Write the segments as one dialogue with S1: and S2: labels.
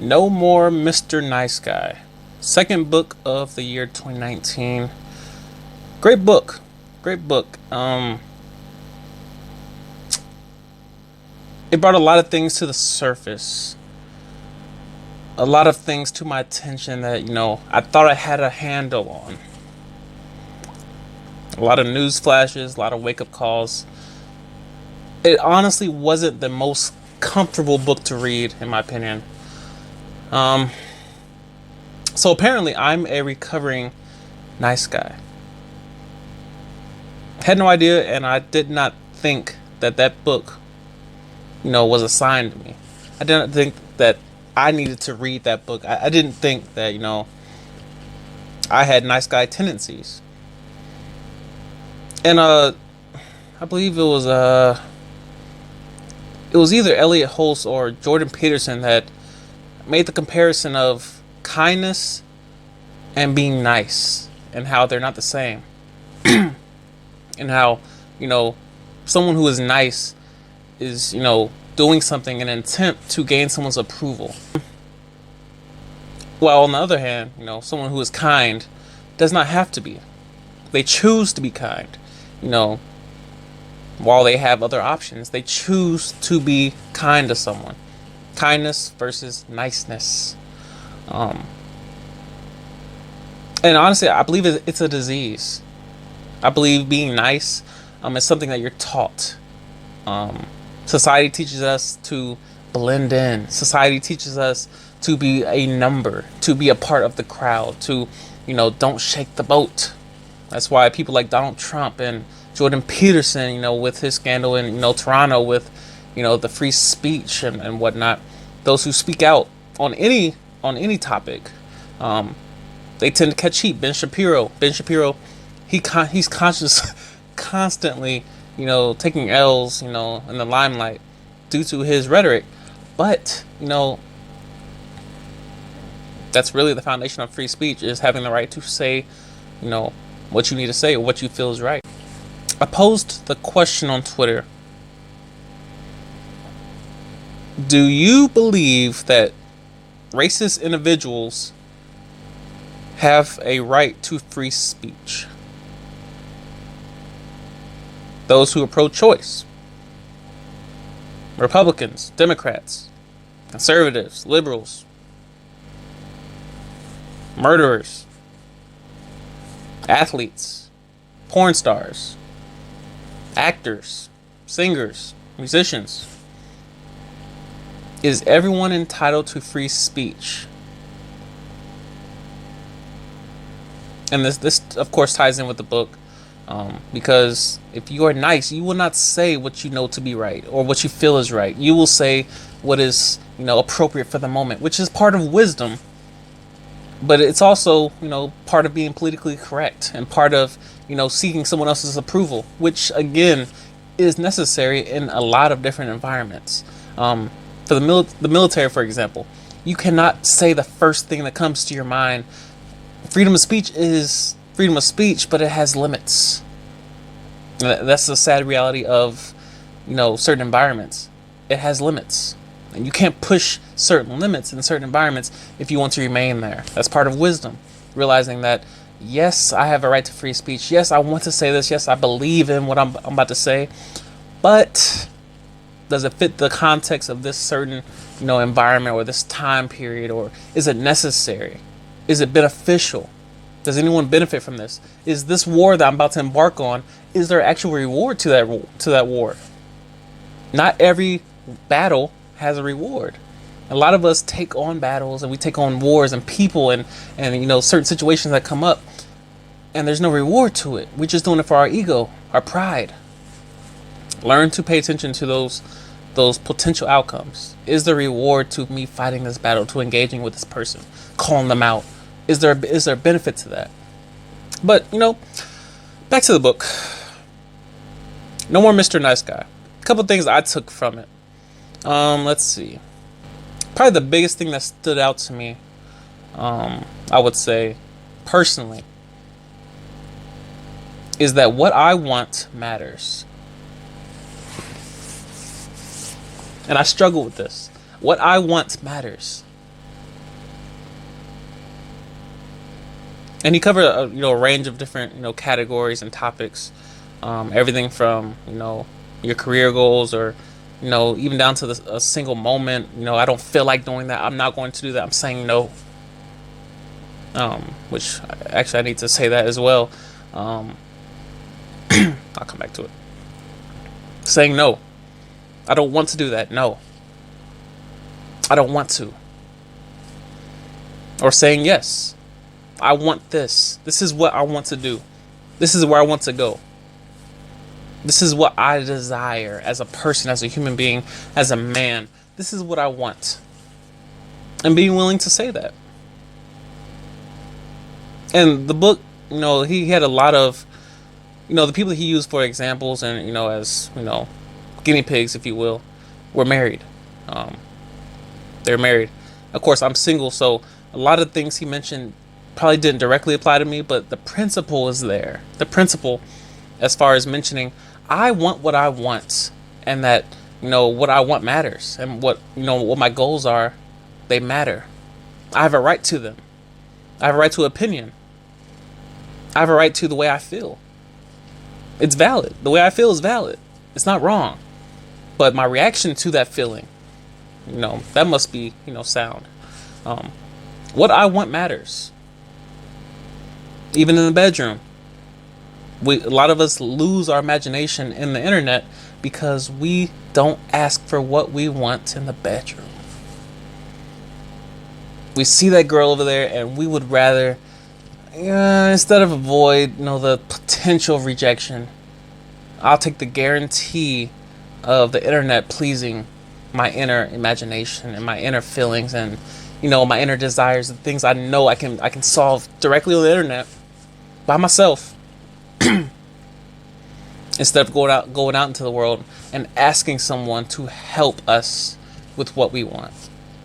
S1: No More Mr. Nice Guy. Second book of the year 2019. Great book. Great book. It brought a lot of things to the surface. A lot of things to my attention that, I thought I had a handle on. A lot of news flashes, a lot of wake up calls. It honestly wasn't the most comfortable book to read, in my opinion. So apparently I'm a recovering nice guy. Had no idea, and I did not think that book, was assigned to me. I didn't think that I needed to read that book. I didn't think that, I had nice guy tendencies. And I believe it was either Elliot Holst or Jordan Peterson that made the comparison of kindness and being nice, and how they're not the same. And how, someone who is nice is, doing something in an attempt to gain someone's approval. While on the other hand, someone who is kind does not have to be. They choose to be kind. While they have other options, they choose to be kind to someone. Kindness versus niceness. And honestly, I believe it's a disease. I believe being nice is something that you're taught. Society teaches us to blend in. Society teaches us to be a number, to be a part of the crowd, to, don't shake the boat. That's why people like Donald Trump and Jordan Peterson, with his scandal in, Toronto with, the free speech and whatnot. Those who speak out on any topic, they tend to catch heat. Ben Shapiro, he's constantly, taking L's, in the limelight due to his rhetoric. But, that's really the foundation of free speech, is having the right to say, what you need to say or what you feel is right. I posed the question on Twitter. Do you believe that racist individuals have a right to free speech? Those who are pro-choice, Republicans, Democrats, conservatives, liberals, murderers, athletes, porn stars, actors, singers, musicians. Is everyone entitled to free speech? And this of course ties in with the book, because if you are nice, you will not say what you know to be right or what you feel is right. You will say what is, appropriate for the moment, which is part of wisdom. But it's also, part of being politically correct, and part of, seeking someone else's approval, which again is necessary in a lot of different environments. For the military, for example, you cannot say the first thing that comes to your mind. Freedom of speech is freedom of speech, but it has limits. That's the sad reality of, certain environments. It has limits. And you can't push certain limits in certain environments if you want to remain there. That's part of wisdom. Realizing that, yes, I have a right to free speech. Yes, I want to say this. Yes, I believe in what I'm about to say. But does it fit the context of this certain, environment or this time period? Or is it necessary? Is it beneficial? Does anyone benefit from this? Is this war that I'm about to embark on, is there actual reward to that war? Not every battle has a reward. A lot of us take on battles, and we take on wars and people and certain situations that come up, and there's no reward to it. We're just doing it for our ego, our pride. Learn to pay attention to those potential outcomes. Is there reward to me fighting this battle, to engaging with this person, calling them out? Is there benefit to that? But back to the book. No More Mr. Nice Guy. A couple things I took from it. Let's see. Probably the biggest thing that stood out to me, I would say, personally, is that what I want matters. And I struggle with this. What I want matters. And he covered a range of different categories and topics, everything from your career goals, or even down to a single moment. I don't feel like doing that. I'm not going to do that. I'm saying no. Which actually I need to say that as well. Um, I'll come back to it. Saying no. I don't want to do that. No, I don't want to. Or saying yes. I want this. This is what I want to do. This is where I want to go. This is what I desire as a person, as a human being, as a man. This is what I want. And being willing to say that. And the book, he had a lot of, the people that he used for examples and, as, guinea pigs, if you will, were married. They're married. Of course, I'm single, so a lot of things he mentioned probably didn't directly apply to me, but the principle is there. The principle, as far as mentioning, I want what I want, and that, what I want matters, and what my goals are, they matter. I have a right to them. I have a right to opinion. I have a right to the way I feel. It's valid. The way I feel is valid. It's not wrong. But my reaction to that feeling, that must be, sound. What I want matters. Even in the bedroom. A lot of us lose our imagination in the internet because we don't ask for what we want in the bedroom. We see that girl over there and we would rather, instead of avoid, the potential rejection, I'll take the guarantee of the internet pleasing my inner imagination and my inner feelings and, my inner desires and things I know I can solve directly on the internet by myself. Instead of going out into the world and asking someone to help us with what we want.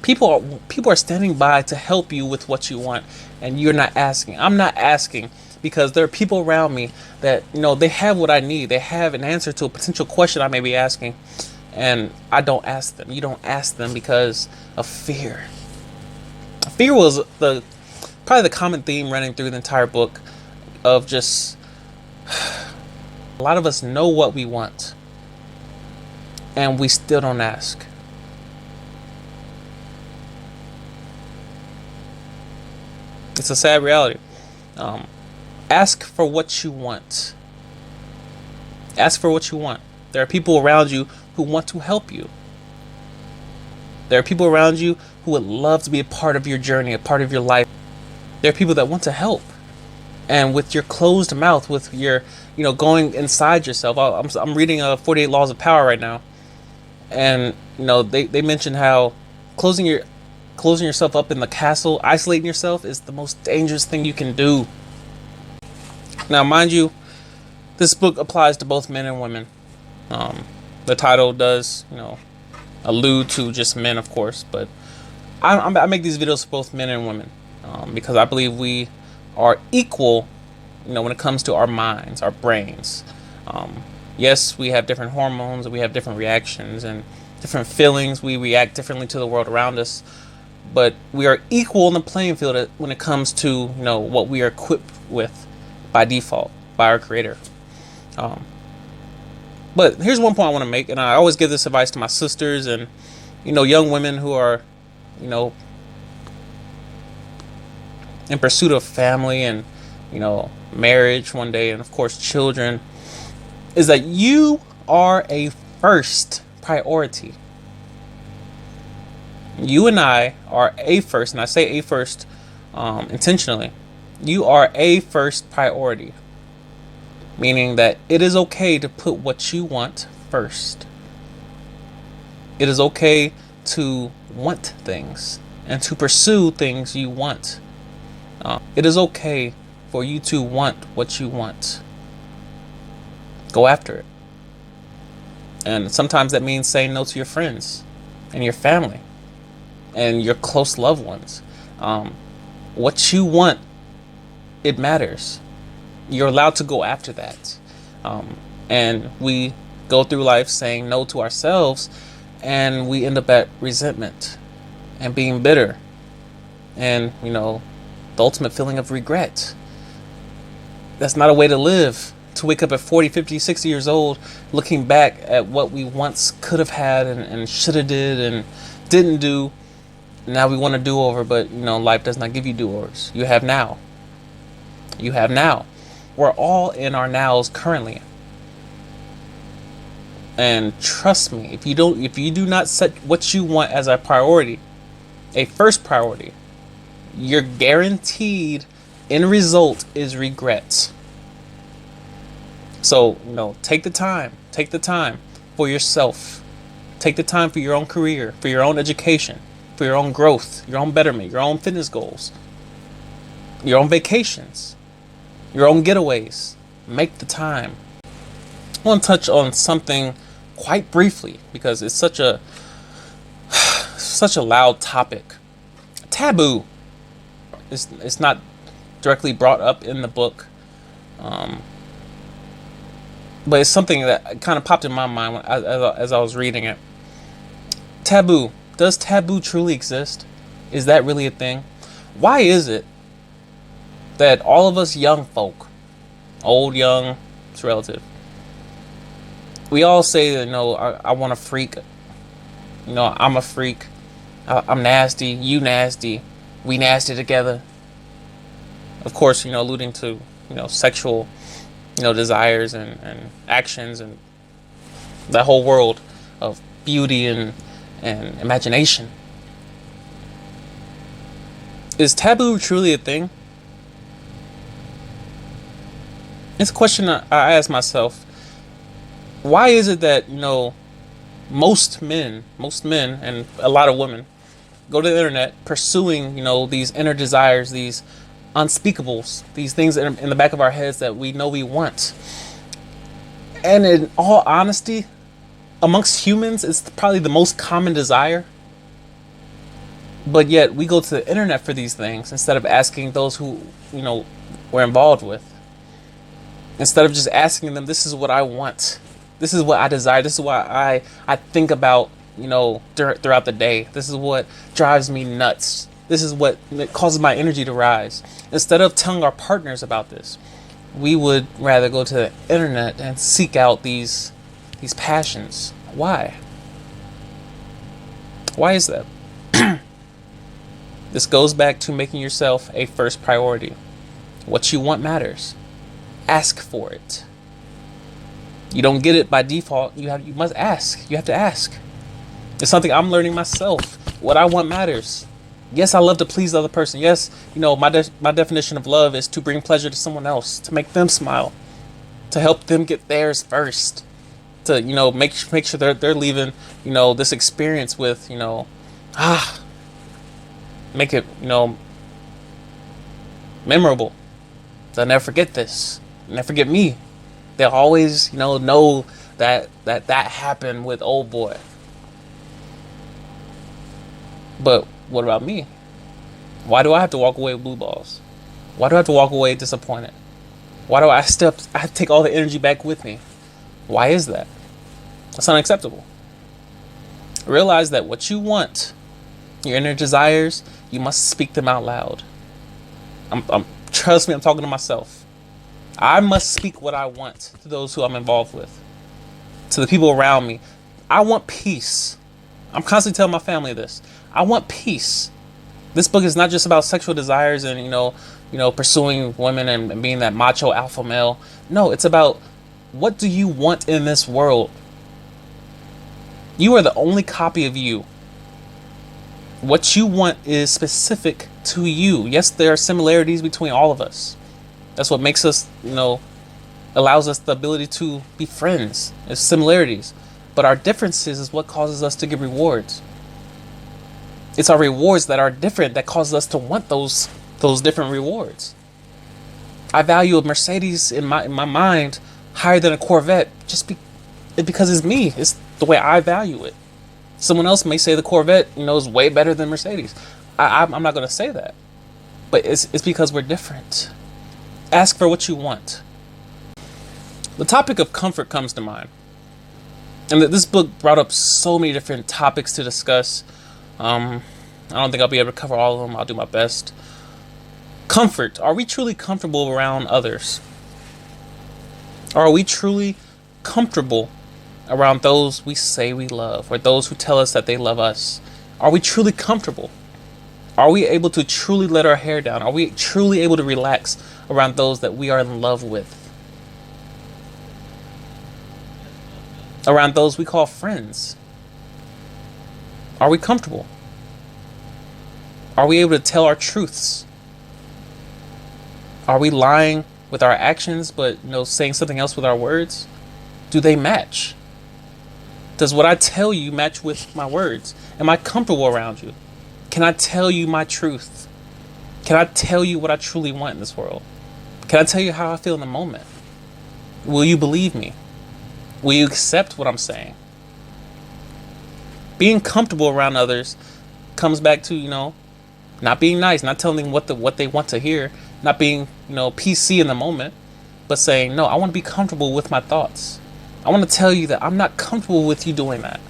S1: People are standing by to help you with what you want, and you're not asking. I'm not asking because there are people around me that they have what I need. They have an answer to a potential question I may be asking, and I don't ask them. You don't ask them because of fear. Fear was probably the common theme running through the entire book of just a lot of us know what we want, and we still don't ask. It's a sad reality. Ask for what you want. Ask for what you want. There are people around you who want to help you. There are people around you who would love to be a part of your journey, a part of your life. There are people that want to help. And with your closed mouth, with your, going inside yourself. I'm reading 48 Laws of Power right now. And, they mention how closing yourself up in the castle, isolating yourself is the most dangerous thing you can do. Now, mind you, this book applies to both men and women. The title does, allude to just men, of course, but I make these videos for both men and women because I believe we are equal, when it comes to our minds, our brains. Yes, we have different hormones, and we have different reactions and different feelings. We react differently to the world around us, but we are equal in the playing field when it comes to what we are equipped with by default by our Creator. But here's one point I want to make, and I always give this advice to my sisters and young women who are in pursuit of family and marriage one day, and of course children, is that you are a first priority. You and I are a first, and I say a first intentionally. You are a first priority, meaning that it is okay to put what you want first. It is okay to want things and to pursue things you want. It is okay for you to want what you want. Go after it. And sometimes that means saying no to your friends and your family and your close loved ones. What you want, it matters. You're allowed to go after that. And we go through life saying no to ourselves, and we end up at resentment and being bitter and, the ultimate feeling of regret. That's not a way to live. To wake up at 40, 50, 60 years old, looking back at what we once could have had and should have did and didn't do. Now we want to do over, but life does not give you do overs. You have now. You have now. We're all in our nows currently. And trust me, if you do not set what you want as a priority, a first priority, you're guaranteed end result is regret. So, take the time for yourself. Take the time for your own career, for your own education, for your own growth, your own betterment, your own fitness goals, your own vacations, your own getaways. Make the time. I want to touch on something quite briefly because it's such a loud topic. Taboo. It's not directly brought up in the book, but it's something that kind of popped in my mind as I was reading it. Taboo. Does taboo truly exist? Is that really a thing? Why is it that all of us young folk, old, young, it's relative, we all say that, I want a freak. I'm a freak. I'm nasty. You nasty. We nasty together. Of course, alluding to, sexual, desires and actions and that whole world of beauty and imagination. Is taboo truly a thing? It's a question I ask myself. Why is it that, most men and a lot of women go to the internet pursuing, these inner desires, these unspeakables, these things in the back of our heads that we know we want. And in all honesty, amongst humans, it's probably the most common desire. But yet we go to the internet for these things instead of asking those who, we're involved with. Instead of just asking them, this is what I want. This is what I desire. This is what I think about, throughout the day. This is what drives me nuts. This is what causes my energy to rise. Instead of telling our partners about this, we would rather go to the internet and seek out these passions. Why? Why is that? This goes back to making yourself a first priority. What you want matters. Ask for it. You don't get it by default. You must ask. You have to ask. It's something I'm learning myself. What I want matters. Yes, I love to please the other person. Yes, my definition of love is to bring pleasure to someone else, to make them smile, to help them get theirs first, to make sure they're leaving this experience with make it memorable. They'll never forget this. Never forget me. They'll always know that happened with old boy. But what about me? Why do I have to walk away with blue balls? Why do I have to walk away disappointed? Why do I have to take all the energy back with me? Why is that? That's unacceptable. Realize that what you want, your inner desires, you must speak them out loud. Trust me, I'm talking to myself. I must speak what I want to those who I'm involved with, to the people around me. I want peace. I'm constantly telling my family this. I want peace. This book is not just about sexual desires and pursuing women and being that macho alpha male. No, it's about what do you want in this world. You are the only copy of you. What you want is specific to you. Yes, there are similarities between all of us. That's what makes us, allows us the ability to be friends. It's similarities. But our differences is what causes us to get rewards. It's our rewards that are different that causes us to want those different rewards. I value a Mercedes in my mind higher than a Corvette because it's me. It's the way I value it. Someone else may say the Corvette, is way better than Mercedes. I'm not going to say that. But it's because we're different. Ask for what you want. The topic of comfort comes to mind. And this book brought up so many different topics to discuss. I don't think I'll be able to cover all of them. I'll do my best. Comfort. Are we truly comfortable around others? Are we truly comfortable around those we say we love, or those who tell us that they love us? Are we truly comfortable? Are we able to truly let our hair down? Are we truly able to relax around those that we are in love with? Around those we call friends? Are we comfortable? Are we able to tell our truths? Are we lying with our actions, but saying something else with our words? Do they match? Does what I tell you match with my words? Am I comfortable around you? Can I tell you my truth? Can I tell you what I truly want in this world? Can I tell you how I feel in the moment? Will you believe me? Will you accept what I'm saying? Being comfortable around others comes back to, not being nice, not telling them what they want to hear, not being, PC in the moment, but saying, no, I want to be comfortable with my thoughts. I want to tell you that I'm not comfortable with you doing that.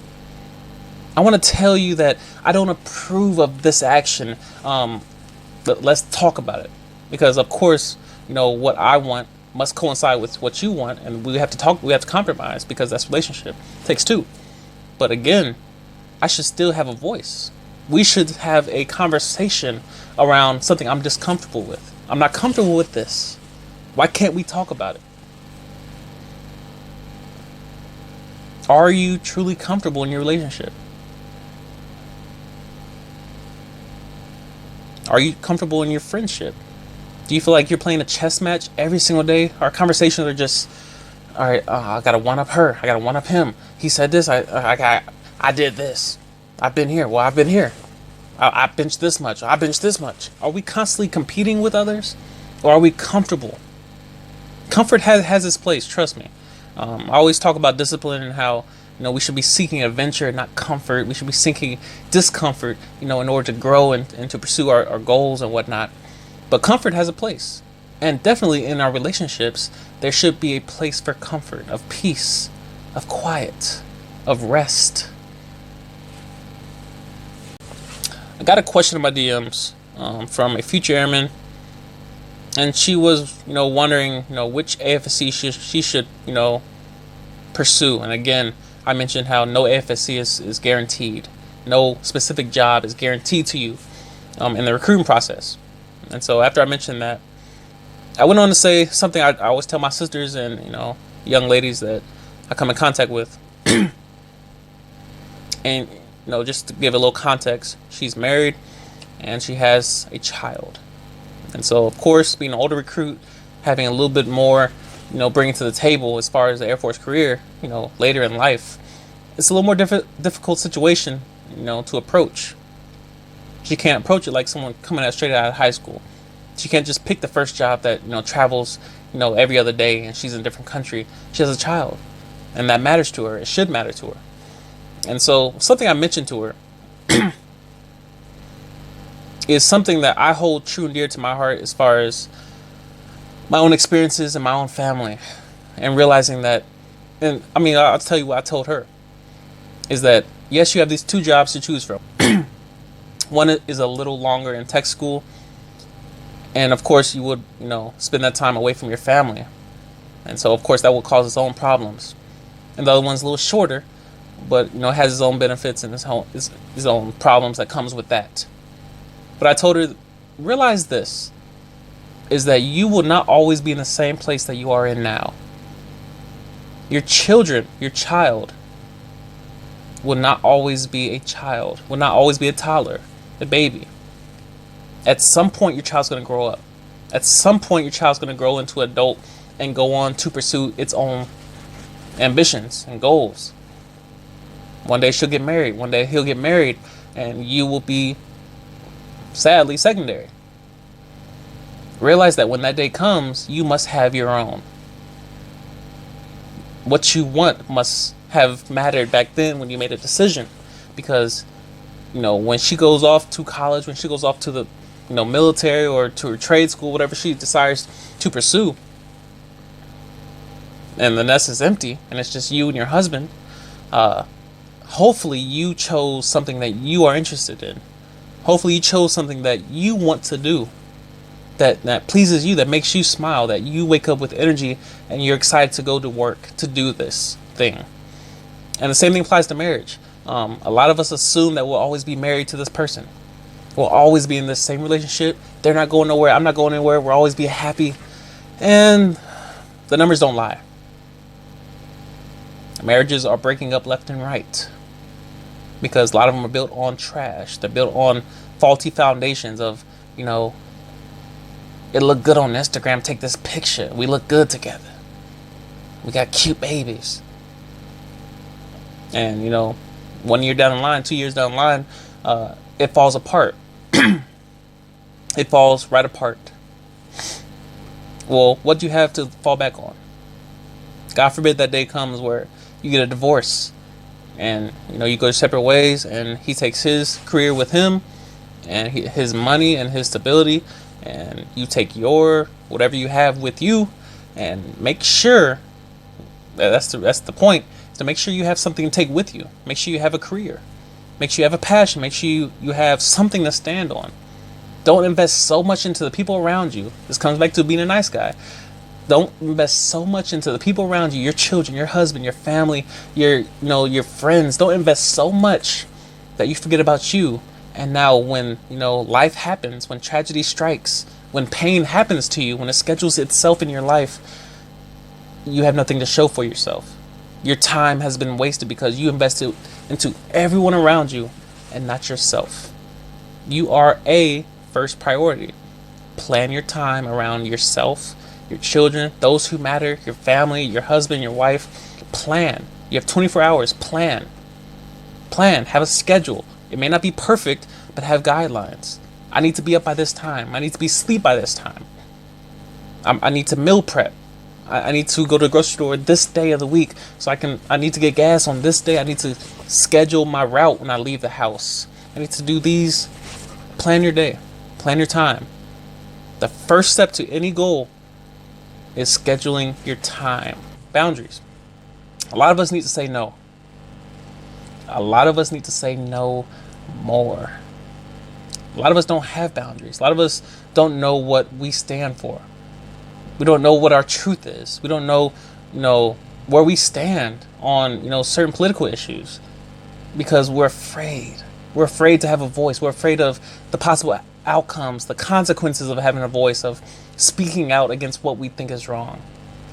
S1: I want to tell you that I don't approve of this action. But let's talk about it. Because of course, what I want must coincide with what you want, and we have to compromise, because that's relationship. It takes two. But again, I should still have a voice. We should have a conversation around something I'm discomfortable with. I'm not comfortable with this. Why can't we talk about it? Are you truly comfortable in your relationship? Are you comfortable in your friendship? Do you feel like you're playing a chess match every single day? Our conversations are just, all right, I gotta one up her. I gotta one up him. He said this. I did this. I've been here. Well, I've been here. I benched this much. I benched this much. Are we constantly competing with others, or are we comfortable? Comfort has its place. Trust me. I always talk about discipline and how we should be seeking adventure, not comfort. We should be seeking discomfort, in order to grow and to pursue our goals and whatnot. But comfort has a place, and definitely in our relationships, there should be a place for comfort, of peace, of quiet, of rest. I got a question in my DMs from a future airman, and she was, wondering, which AFSC she should, pursue. And again, I mentioned how no AFSC is guaranteed. No specific job is guaranteed to you in the recruiting process. And so after I mentioned that, I went on to say something I always tell my sisters and, young ladies that I come in contact with. And, just to give a little context, she's married and she has a child. And so, of course, being an older recruit, having a little bit more, bringing to the table as far as the Air Force career, later in life, it's a little more difficult situation, to approach. She can't approach it like someone coming out straight out of high school. She can't just pick the first job that, travels, every other day and she's in a different country. She has a child, and that matters to her. It should matter to her. And so something I mentioned to her is something that I hold true and dear to my heart as far as my own experiences and my own family, and realizing that, and I'll tell you what I told her, is that yes, you have these two jobs to choose from. One is a little longer in tech school, and of course you would, spend that time away from your family, and so of course that will cause its own problems. And the other one's a little shorter, but has its own benefits and its own problems that comes with that. But I told her, realize this, is that you will not always be in the same place that you are in now. Your child will not always be a child, will not always be a toddler, a baby. At some point, your child's going to grow up. At some point, your child's going to grow into an adult and go on to pursue its own ambitions and goals. One day she'll get married. One day he'll get married, and you will be, sadly, secondary. Realize that when that day comes, you must have your own. What you want must have mattered back then when you made a decision, because when she goes off to college, when she goes off to the military or to her trade school, whatever she desires to pursue, and the nest is empty and it's just you and your husband, hopefully you chose something that you are interested in. Hopefully you chose something that you want to do. that pleases you, that makes you smile, that you wake up with energy and you're excited to go to work to do this thing. And the same thing applies to marriage. A lot of us assume that we'll always be married to this person. We'll always be in this same relationship. They're not going nowhere. I'm not going anywhere. We'll always be happy. And the numbers don't lie. Marriages are breaking up left and right because a lot of them are built on trash. They're built on faulty foundations of, it looked good on Instagram. Take this picture. We look good together. We got cute babies. And, 1 year down the line, 2 years down the line, it falls apart. It falls right apart. Well, what do you have to fall back on? God forbid that day comes where you get a divorce and, you go separate ways and he takes his career with him and his money and his stability, and you take your whatever you have with you, and make sure that's the point, is to make sure you have something to take with you. Make sure you have a career. Make sure you have a passion. Make sure you have something to stand on. Don't invest so much into the people around you. This comes back to being a nice guy. Don't invest so much into the people around you, your children, your husband, your family, your friends. Don't invest so much that you forget about you. And now when, life happens, when tragedy strikes, when pain happens to you, when it schedules itself in your life, you have nothing to show for yourself. Your time has been wasted because you invested into everyone around you and not yourself. You are a first priority. Plan your time around yourself, your children, those who matter, your family, your husband, your wife. Plan. You have 24 hours. Plan. Have a schedule. It may not be perfect, but have guidelines. I need to be up by this time. I need to be asleep by this time. I need to meal prep. I need to go to the grocery store this day of the week so I need to get gas on this day. I need to schedule my route when I leave the house. I need to do these. Plan your day. Plan your time. The first step to any goal is scheduling your time. Boundaries. A lot of us need to say no. A lot of us need to say no more. A lot of us don't have boundaries. A lot of us don't know what we stand for. We don't know what our truth is. We don't know, where we stand on, certain political issues because we're afraid. We're afraid to have a voice. We're afraid of the possible outcomes, the consequences of having a voice, of speaking out against what we think is wrong.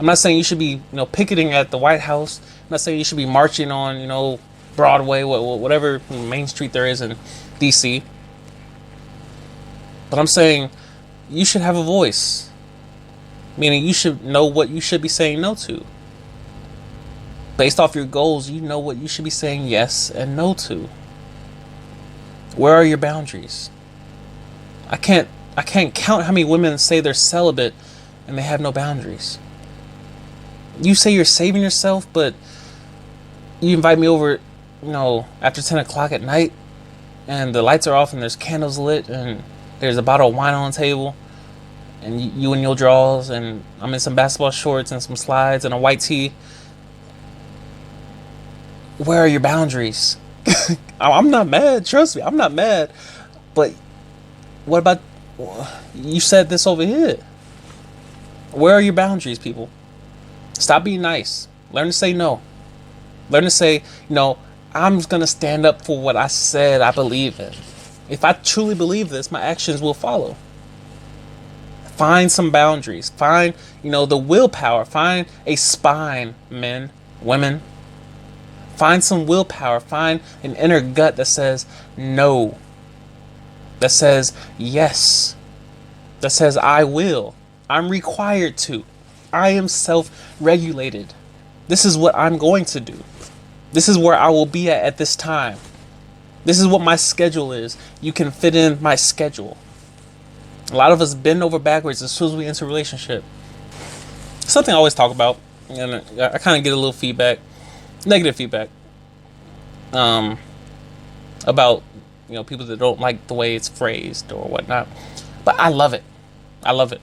S1: I'm not saying you should be, picketing at the White House. I'm not saying you should be marching on, Broadway, whatever main street there is in DC. But I'm saying you should have a voice. Meaning you should know what you should be saying no to. Based off your goals, you know what you should be saying yes and no to. Where are your boundaries? I can't count how many women say they're celibate and they have no boundaries. You say you're saving yourself, but you invite me over, after 10 o'clock at night and the lights are off and there's candles lit and there's a bottle of wine on the table and you in your drawers and I'm in some basketball shorts and some slides and a white tee. Where are your boundaries? I'm not mad. Trust me, I'm not mad. But what about, you said this over here? Where are your boundaries, people? Stop being nice. Learn to say no. Learn to say, I'm going to stand up for what I said I believe in. If I truly believe this, my actions will follow. Find some boundaries. Find, the willpower. Find a spine, men, women. Find some willpower. Find an inner gut that says no. That says yes. That says I will. I'm required to. I am self-regulated. This is what I'm going to do. This is where I will be at this time. This is what my schedule is. You can fit in my schedule. A lot of us bend over backwards as soon as we enter a relationship. Something I always talk about, and I kind of get a little feedback, negative feedback, about people that don't like the way it's phrased or whatnot. But I love it. I love it.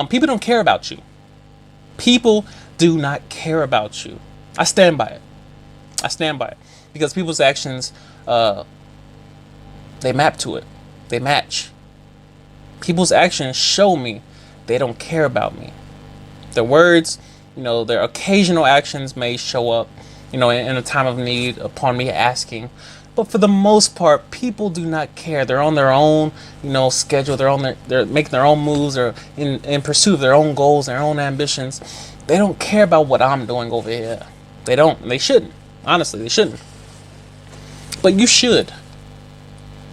S1: People don't care about you. People do not care about you. I stand by it. I stand by it because people's actions, they map to it. They match. People's actions show me they don't care about me. Their words, their occasional actions may show up, in a time of need upon me asking. But for the most part, people do not care. They're on their own, schedule. They're making their own moves, or in pursuit of their own goals, their own ambitions. They don't care about what I'm doing over here. They don't. They shouldn't. Honestly, they shouldn't. But you should.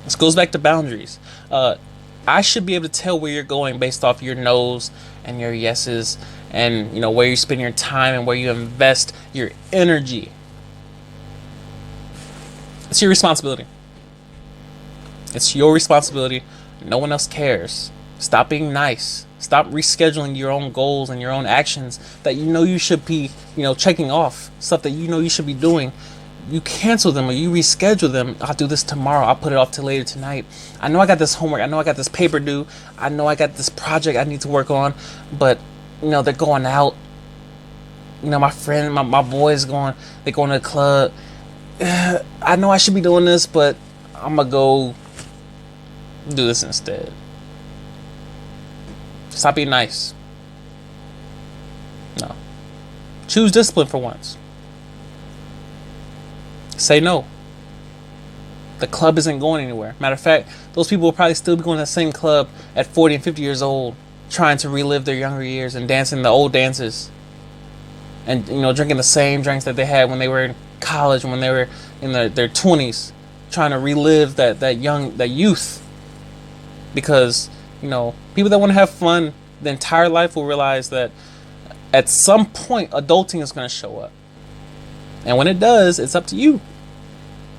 S1: This goes back to boundaries. I should be able to tell where you're going based off your no's and your yeses, and where you spend your time and where you invest your energy. It's your responsibility. It's your responsibility. No one else cares. Stop being nice. Stop rescheduling your own goals and your own actions that you should be, checking off. Stuff that you should be doing. You cancel them or you reschedule them. I'll do this tomorrow. I'll put it off till later tonight. I know I got this homework. I know I got this paper due. I know I got this project I need to work on. But, they're going out. My friend, my boys they're going to the club. I know I should be doing this, but I'm going to go do this instead. Stop being nice. No. Choose discipline for once. Say no. The club isn't going anywhere. Matter of fact, those people will probably still be going to the same club at 40 and 50 years old, trying to relive their younger years and dancing the old dances. And, drinking the same drinks that they had when they were in college, when they were in their 20s, trying to relive that youth. Because, people that want to have fun the entire life will realize that at some point adulting is going to show up. And when it does, it's up to you.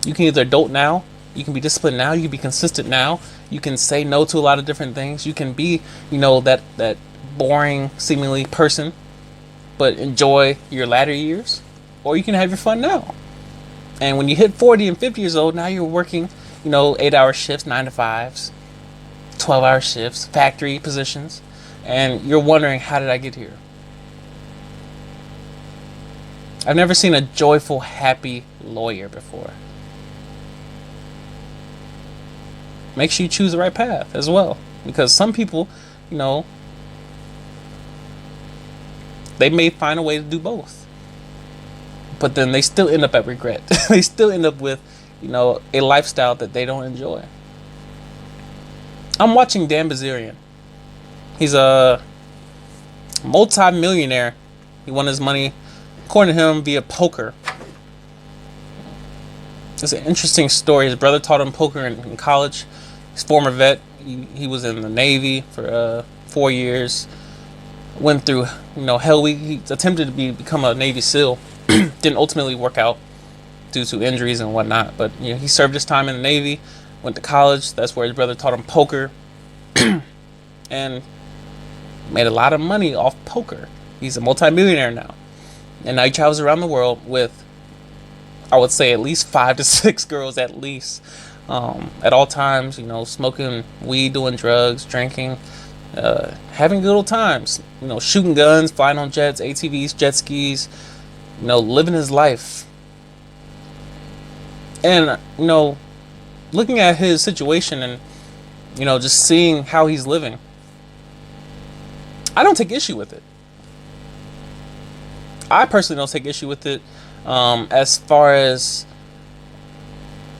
S1: You can either adult now, you can be disciplined now, you can be consistent now, you can say no to a lot of different things, you can be, that boring, seemingly person, but enjoy your latter years, or you can have your fun now. And when you hit 40 and 50 years old, now you're working, 8-hour shifts, 9 to 5s, 12-hour shifts, factory positions, and you're wondering, how did I get here? I've never seen a joyful, happy lawyer before. Make sure you choose the right path as well. Because some people, they may find a way to do both. But then they still end up at regret. They still end up with, a lifestyle that they don't enjoy. I'm watching Dan Bilzerian. He's a multi-millionaire. He won his money, according to him, via poker. It's an interesting story. His brother taught him poker in college. He's a former vet. He was in the Navy for 4 years. Went through, Hell Week. He attempted to become a Navy SEAL. Didn't ultimately work out due to injuries and whatnot. But he served his time in the Navy. Went to college. That's where his brother taught him poker. And made a lot of money off poker. He's a multi-millionaire now. And now he travels around the world with, I would say, at least 5 to 6 girls at least. At all times, smoking weed, doing drugs, drinking, having good old times. Shooting guns, flying on jets, ATVs, jet skis, living his life. And, looking at his situation and, just seeing how he's living, I don't take issue with it. I personally don't take issue with it. As far as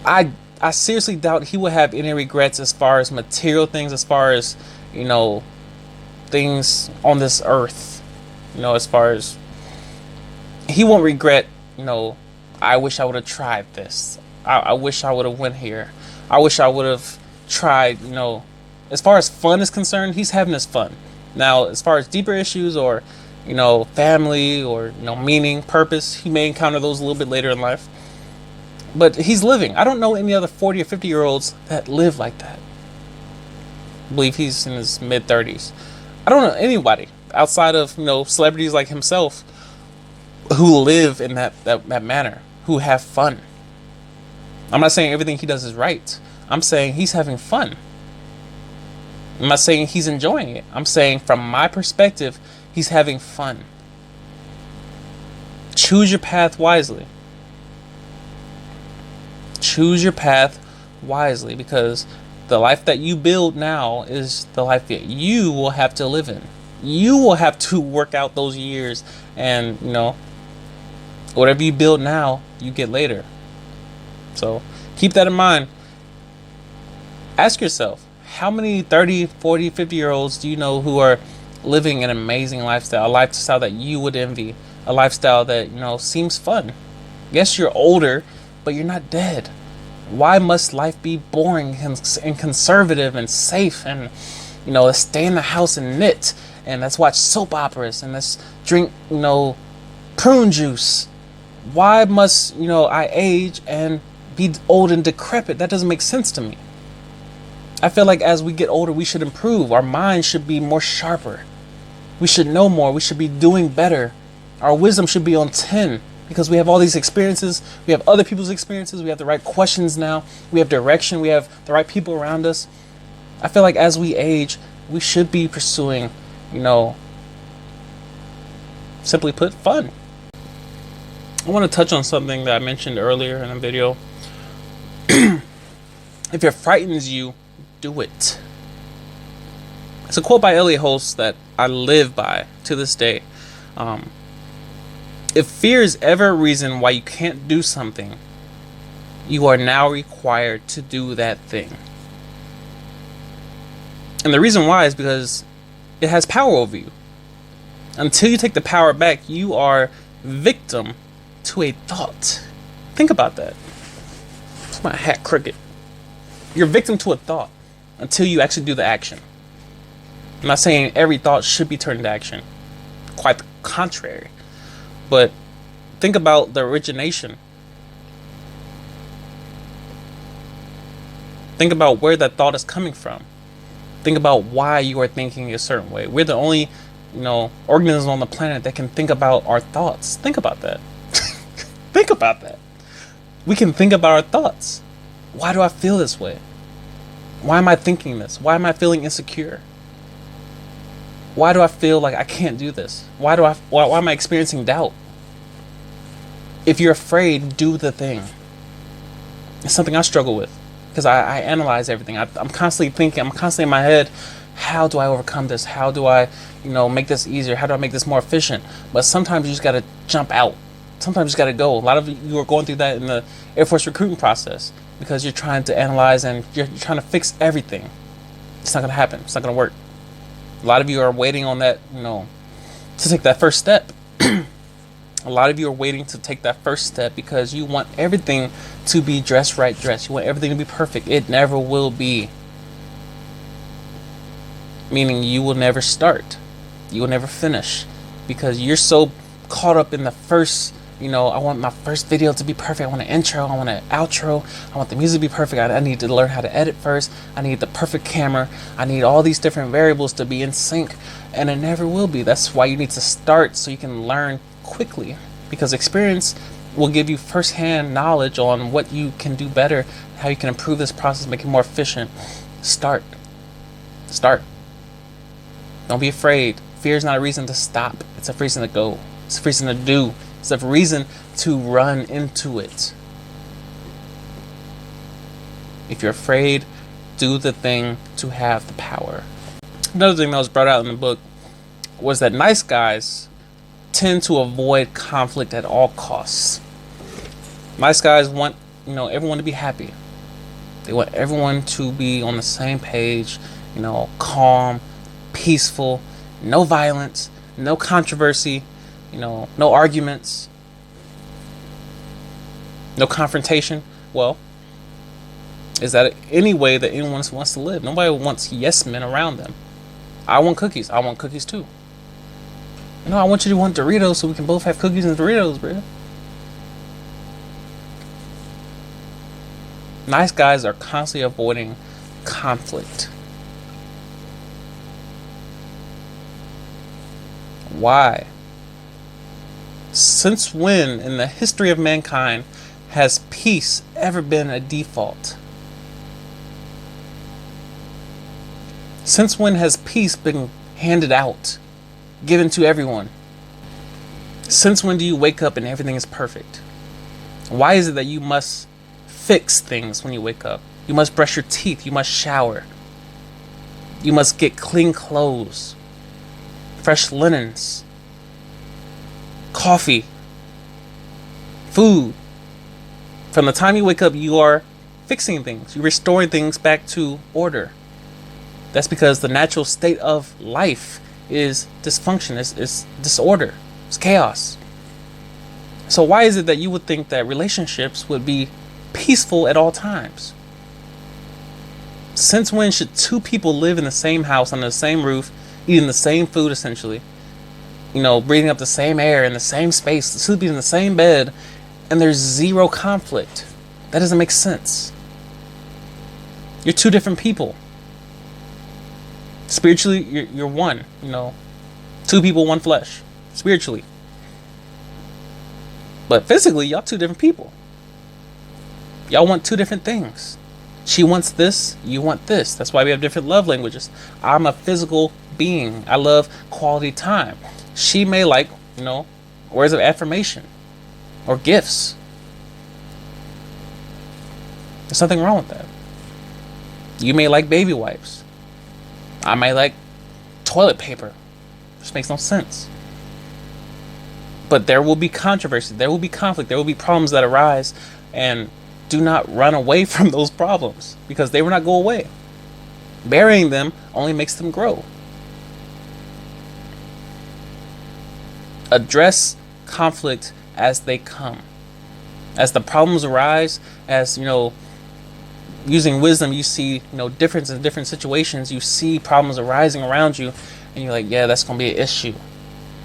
S1: I seriously doubt he would have any regrets as far as material things, as far as things on this earth. As far as he won't regret. I wish I would have tried this. I wish I would have went here. I wish I would have tried. As far as fun is concerned, he's having his fun. Now, as far as deeper issues or family or meaning, purpose, he may encounter those a little bit later in life. But he's living. I don't know any other 40 or 50-year-olds that live like that. I believe he's in his mid-30s. I don't know anybody outside of celebrities like himself who live in that manner, who have fun. I'm not saying everything he does is right. I'm saying he's having fun. I'm not saying he's enjoying it. I'm saying from my perspective, he's having fun. Choose your path wisely. Choose your path wisely, because The life that you build now is the life that you will have to live in. You will have to work out those years, and whatever you build now, you get later. So keep that in mind. Ask yourself, how many 30, 40, 50-year-olds do you know who are living an amazing lifestyle, a lifestyle that you would envy, a lifestyle that seems fun? Yes, you're older, but you're not dead. Why must life be boring and conservative and safe, and let's stay in the house and knit, and let's watch soap operas, and let's drink prune juice? Why must I age and be old and decrepit? That doesn't make sense to me. I feel like as we get older, we should improve. Our minds should be more sharper. We should know more. We should be doing better. Our wisdom should be on 10, because we have all these experiences. We have other people's experiences. We have the right questions now. We have direction. We have the right people around us. I feel like as we age, we should be pursuing, simply put, fun. I want to touch on something that I mentioned earlier in a video. If it frightens you, do it. It's a quote by Elliot Holst that I live by to this day. If fear is ever a reason why you can't do something, you are now required to do that thing. And the reason why is because it has power over you. Until you take the power back, you are victim to a thought. Think about that. It's my hat crooked. You're victim to a thought until you actually do the action. I'm not saying every thought should be turned into action. Quite the contrary. But think about the origination. Think about where that thought is coming from. Think about why you are thinking a certain way. We're the only, organism on the planet that can think about our thoughts. Think about that. Think about that. We can think about our thoughts. Why do I feel this way? Why am I thinking this? Why am I feeling insecure? Why do I feel like I can't do this? Why am I experiencing doubt? If you're afraid, do the thing. It's something I struggle with, because I analyze everything. I'm constantly thinking. I'm constantly in my head, how do I overcome this? How do I, make this easier? How do I make this more efficient? But sometimes you just got to jump out. Sometimes you just got to go. A lot of you are going through that in the Air Force recruiting process, because you're trying to analyze and you're trying to fix everything. It's not going to happen. It's not going to work. A lot of you are waiting on that, to take that first step. A lot of you are waiting to take that first step because you want everything to be dressed right. You want everything to be perfect. It never will be. Meaning you will never start. You will never finish, because you're so caught up in the first, I want my first video to be perfect. I want an intro. I want an outro. I want the music to be perfect. I need to learn how to edit first. I need the perfect camera. I need all these different variables to be in sync, and it never will be. That's why you need to start, so you can learn quickly, because experience will give you firsthand knowledge on what you can do better, how you can improve this process, make it more efficient. Start. Don't be afraid. Fear is not a reason to stop. It's a reason to go. It's a reason to do. It's a reason to run into it. If you're afraid, do the thing to have the power. Another thing that was brought out in the book was that nice guys tend to avoid conflict at all costs. Nice guys want, everyone to be happy. They want everyone to be on the same page, calm, peaceful, no violence, no controversy, no arguments, no confrontation. Well, is that any way that anyone wants to live? Nobody wants yes men around them. I want cookies. I want cookies too. I want you to want Doritos so we can both have cookies and Doritos, bro. Nice guys are constantly avoiding conflict. Why? Since when in the history of mankind has peace ever been a default? Since when has peace been handed out? Given to everyone? Since when do you wake up and everything is perfect? Why is it that you must fix things when you wake up? You must brush your teeth. You must shower. You must get clean clothes, fresh linens, coffee, food. From the time you wake up, you are fixing things. You're restoring things back to order. That's because the natural state of life is dysfunction, is disorder, it's chaos. So why is it that you would think that relationships would be peaceful at all times? Since when should two people live in the same house, under the same roof, eating the same food essentially, breathing up the same air in the same space, sleeping in the same bed, and there's zero conflict? That doesn't make sense. You're two different people. Spiritually, you're one, two people, one flesh, spiritually. But physically, y'all two different people. Y'all want two different things. She wants this, you want this. That's why we have different love languages. I'm a physical being. I love quality time. She may like, words of affirmation or gifts. There's nothing wrong with that. You may like baby wipes. I may like toilet paper. This makes no sense. But there will be controversy. There will be conflict. There will be problems that arise. And do not run away from those problems, because they will not go away. Burying them only makes them grow. Address conflict as they come. As the problems arise, as using wisdom, you see, difference in different situations. You see problems arising around you, and you're like, yeah, that's going to be an issue.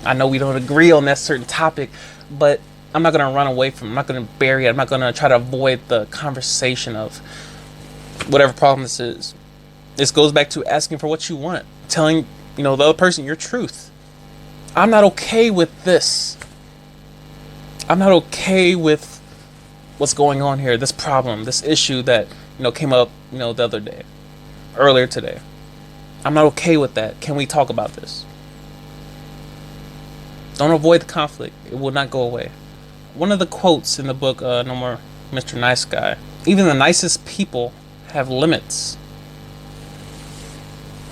S1: I know we don't agree on that certain topic, but I'm not going to run away from it. I'm not going to bury it. I'm not going to try to avoid the conversation of whatever problem this is. This goes back to asking for what you want. Telling, the other person your truth. I'm not okay with this. I'm not okay with what's going on here. This problem, this issue that, came up, the other day, earlier today. I'm not okay with that. Can we talk about this? Don't avoid the conflict. It will not go away. One of the quotes in the book, No More Mr. Nice Guy, even the nicest people have limits.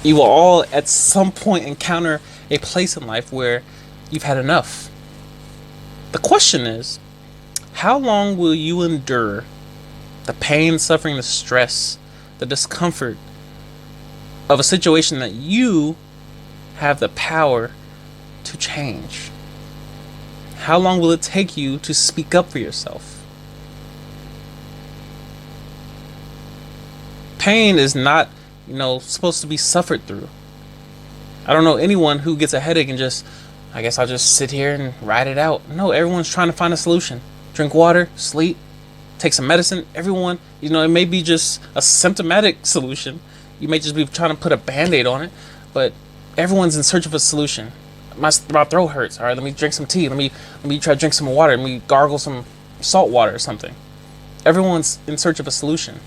S1: You will all at some point encounter a place in life where you've had enough. The question is, how long will you endure the pain, suffering, the stress, the discomfort of a situation that you have the power to change? How long will it take you to speak up for yourself? Pain is not, supposed to be suffered through. I don't know anyone who gets a headache and just, I guess I'll just sit here and ride it out. No, everyone's trying to find a solution. Drink water, sleep, take some medicine. Everyone, it may be just a symptomatic solution. You may just be trying to put a Band-Aid on it, but everyone's in search of a solution. My throat hurts. All right, let me drink some tea. Let me try to drink some water. Let me gargle some salt water or something. Everyone's in search of a solution.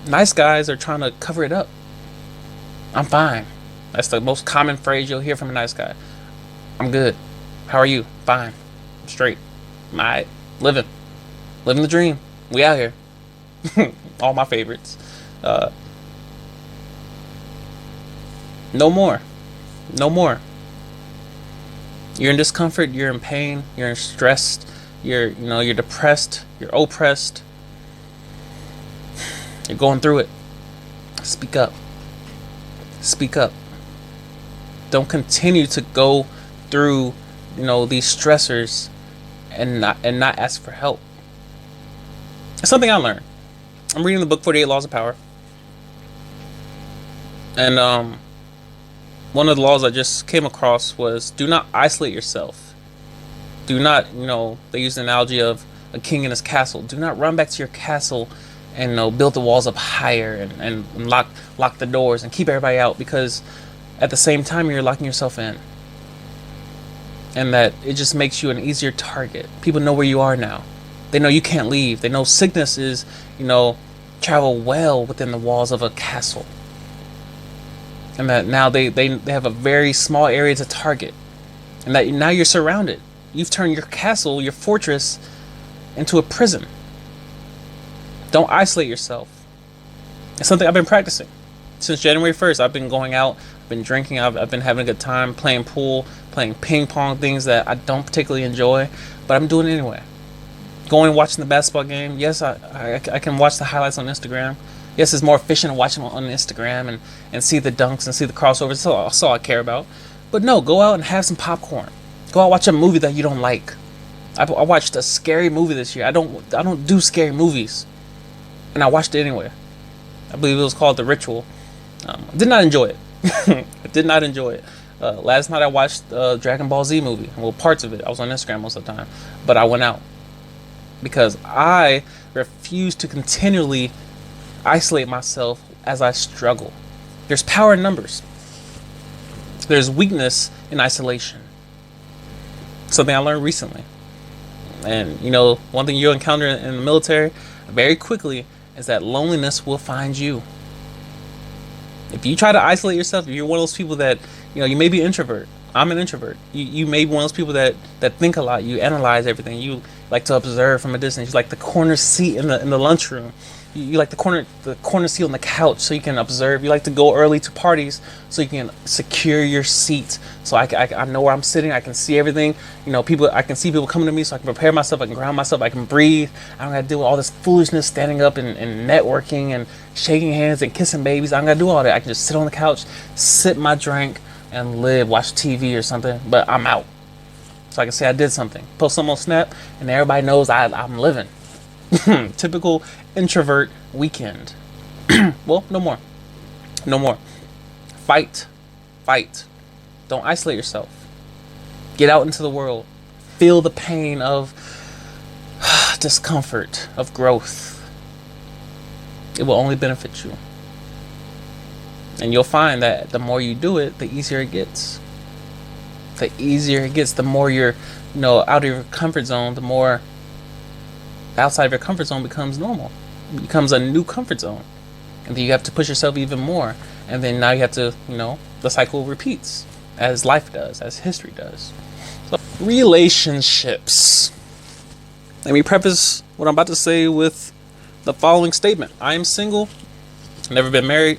S1: Nice guys are trying to cover it up. I'm fine. That's the most common phrase you'll hear from a nice guy. I'm good. How are you? Fine. I'm straight. I'm alright. Living the dream. We out here. All my favorites. No more. No more. You're in discomfort, you're in pain, you're stressed, you're depressed, you're oppressed. You're going through it. Speak up. Speak up. Don't continue to go through, these stressors and not ask for help. It's something I learned. I'm reading the book 48 Laws of Power. And one of the laws I just came across was, do not isolate yourself. Do not, they use the analogy of a king in his castle. Do not run back to your castle and build the walls up higher and lock the doors and keep everybody out, because at the same time you're locking yourself in. And that it just makes you an easier target. People know where you are now. They know you can't leave. They know sickness is, travel well within the walls of a castle. And that now they have a very small area to target. And that now you're surrounded. You've turned your castle, your fortress, into a prison. Don't isolate yourself. It's something I've been practicing since January 1st. I've been going out, I've been drinking, I've been having a good time, playing pool, playing ping pong, things that I don't particularly enjoy, but I'm doing it anyway. Going and watching the basketball game. Yes, I can watch the highlights on Instagram. Yes, it's more efficient to watch them on Instagram and see the dunks and see the crossovers. That's all I care about. But no, go out and have some popcorn. Go out and watch a movie that you don't like. I watched a scary movie this year. I don't do scary movies, and I watched it anyway. I believe it was called The Ritual. I did not enjoy it. I did not enjoy it. Last night I watched Dragon Ball Z movie. Well, parts of it. I was on Instagram most of the time, but I went out because I refuse to continually isolate myself as I struggle. There's power in numbers. There's weakness in isolation. Something I learned recently. And one thing you'll encounter in the military very quickly is that loneliness will find you. If you try to isolate yourself, if you're one of those people that, you may be an introvert. I'm an introvert. You may be one of those people that think a lot. You analyze everything. You like to observe from a distance. You like the corner seat in the lunchroom. You like the corner seat on the couch so you can observe. You like to go early to parties so you can secure your seat. So I know where I'm sitting. I can see everything. I can see people coming to me so I can prepare myself. I can ground myself. I can breathe. I don't got to deal with all this foolishness, standing up and networking and shaking hands and kissing babies. I don't got to do all that. I can just sit on the couch, sip my drink, and live, watch TV or something. But I'm out. So I can say I did something. Post something on Snap, and everybody knows I'm living. Typical introvert weekend. Well, no more. No more. Fight. Don't isolate yourself. Get out into the world. Feel the pain of discomfort, of growth. It will only benefit you. And you'll find that the more you do it, the easier it gets. The easier it gets, the more you're, out of your comfort zone, the more outside of your comfort zone becomes normal. It becomes a new comfort zone. And then you have to push yourself even more. And then now you have to, the cycle repeats, as life does, as history does. So, relationships. Let me preface what I'm about to say with the following statement. I am single, never been married,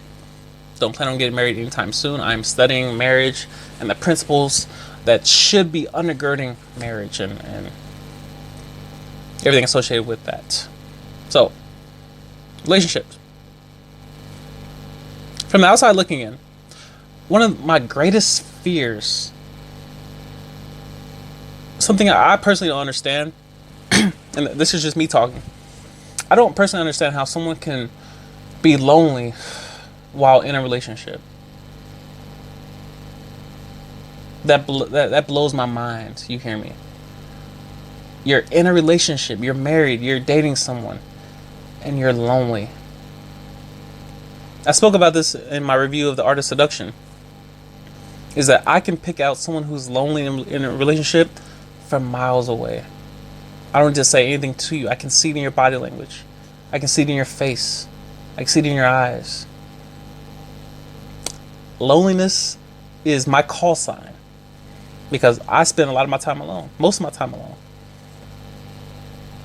S1: don't plan on getting married anytime soon. I'm studying marriage and the principles that should be undergirding marriage and everything associated with that. So, relationships. From the outside looking in, one of my greatest fears, something I personally don't understand, and this is just me talking, I don't personally understand how someone can be lonely while in a relationship. That blows my mind. You hear me? You're in a relationship, you're married, you're dating someone, and you're lonely. I spoke about this in my review of The Art of Seduction. Is that I can pick out someone who's lonely in a relationship from miles away. I don't just say anything to you. I can see it in your body language. I can see it in your face. I can see it in your eyes. Loneliness is my call sign because I spend a lot of my time alone. Most of my time alone.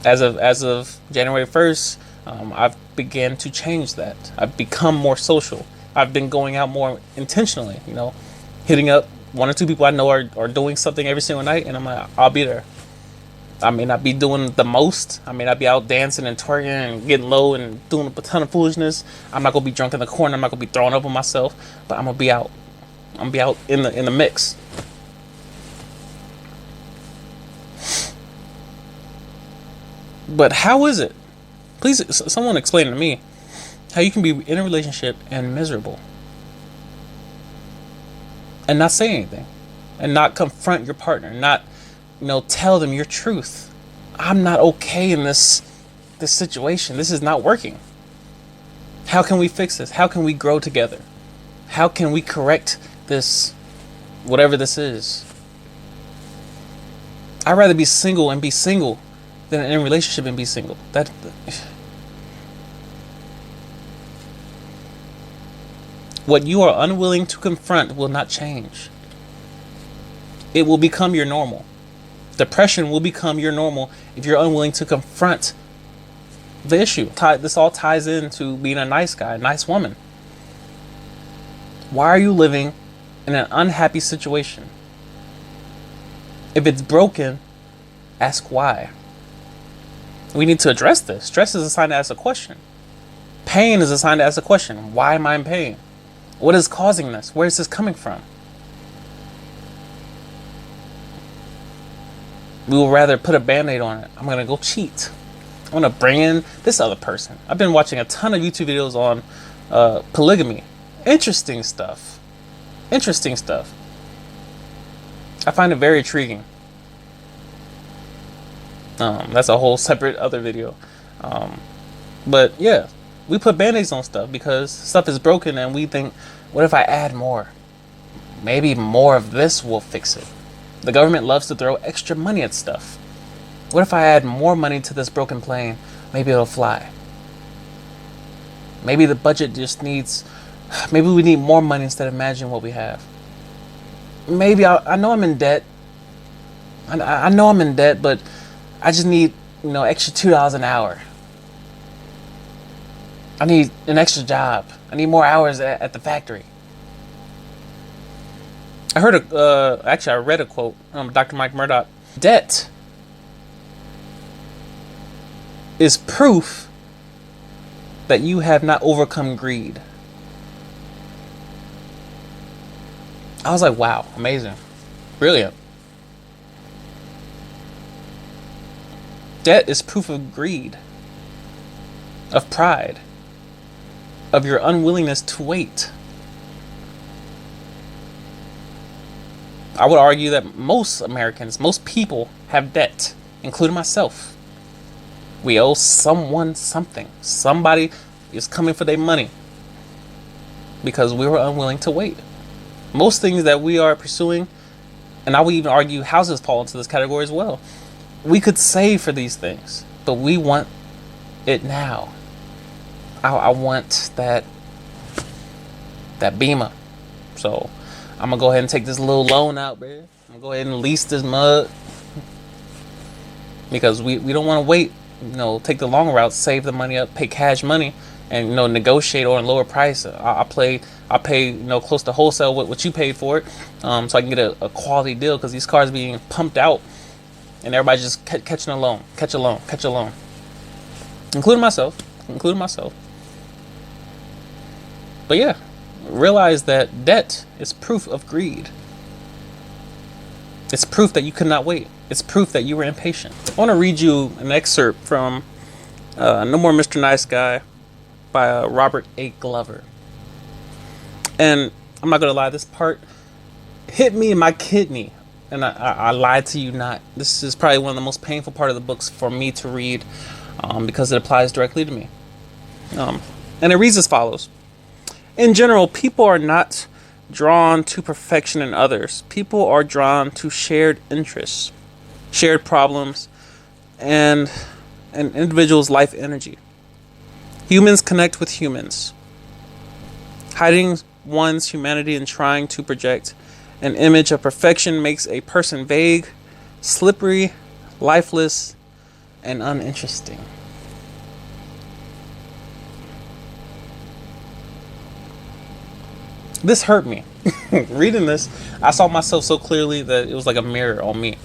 S1: As of January 1st, I've began to change that. I've become more social. I've been going out more intentionally, hitting up one or two people I know are doing something every single night, and I'm like, I'll be there. I may not be doing the most. I may not be out dancing and twerking and getting low and doing a ton of foolishness. I'm not gonna be drunk in the corner. I'm not gonna be throwing up on myself, but I'm gonna be out. I'm gonna be out in the mix. But how is it? Please, someone explain to me how you can be in a relationship and miserable and not say anything and not confront your partner, not tell them your truth. I'm not okay in this situation. This is not working. How can we fix this? How can we grow together? How can we correct this, whatever this is? I'd rather be single and be single than in a relationship and be single. What you are unwilling to confront will not change. It will become your normal. Depression will become your normal if you're unwilling to confront the issue. This all ties into being a nice guy, a nice woman. Why are you living in an unhappy situation? If it's broken, ask why. We need to address this. Stress is a sign to ask a question. Pain is a sign to ask a question. Why am I in pain? What is causing this? Where is this coming from? We will rather put a band-aid on it. I'm going to go cheat. I'm going to bring in this other person. I've been watching a ton of YouTube videos on polygamy. Interesting stuff. Interesting stuff. I find it very intriguing. That's a whole separate other video. But yeah, we put band-aids on stuff because stuff is broken and we think, what if I add more? Maybe more of this will fix it. The government loves to throw extra money at stuff. What if I add more money to this broken plane? Maybe it'll fly. Maybe the budget just needs, maybe we need more money instead of managing what we have. Maybe I know I'm in debt. I know I'm in debt, but I just need, extra $2 an hour. I need an extra job. I need more hours at the factory. I heard I read a quote from Dr. Mike Murdoch. Debt is proof that you have not overcome greed. I was like, wow, amazing. Brilliant. Debt is proof of greed, of pride, of your unwillingness to wait. I would argue that most Americans, most people have debt, including myself. We owe someone something. Somebody is coming for their money because we were unwilling to wait. Most things that we are pursuing, and I would even argue houses fall into this category as well. We could save for these things, but we want it now. I want that Beamer. So I'm gonna go ahead and take this little loan out, man. I'm gonna go ahead and lease this mug because we don't want to wait. Take the long route, save the money up, pay cash money, and negotiate on a lower price. I'll pay close to wholesale what you paid for it, so I can get a quality deal because these cars being pumped out, and everybody's just catching a loan, catch a loan, including myself. But yeah, realize that debt is proof of greed. It's proof that you could not wait. It's proof that you were impatient. I want to read you an excerpt from No More Mr. Nice Guy by Robert A. Glover. And I'm not going to lie, this part hit me in my kidney. And I lied to you not. This is probably one of the most painful part of the books for me to read because it applies directly to me. And it reads as follows. In general, people are not drawn to perfection in others. People are drawn to shared interests, shared problems, and an individual's life energy. Humans connect with humans. Hiding one's humanity and trying to project an image of perfection makes a person vague, slippery, lifeless, and uninteresting. This hurt me. Reading this, I saw myself so clearly that it was like a mirror on me.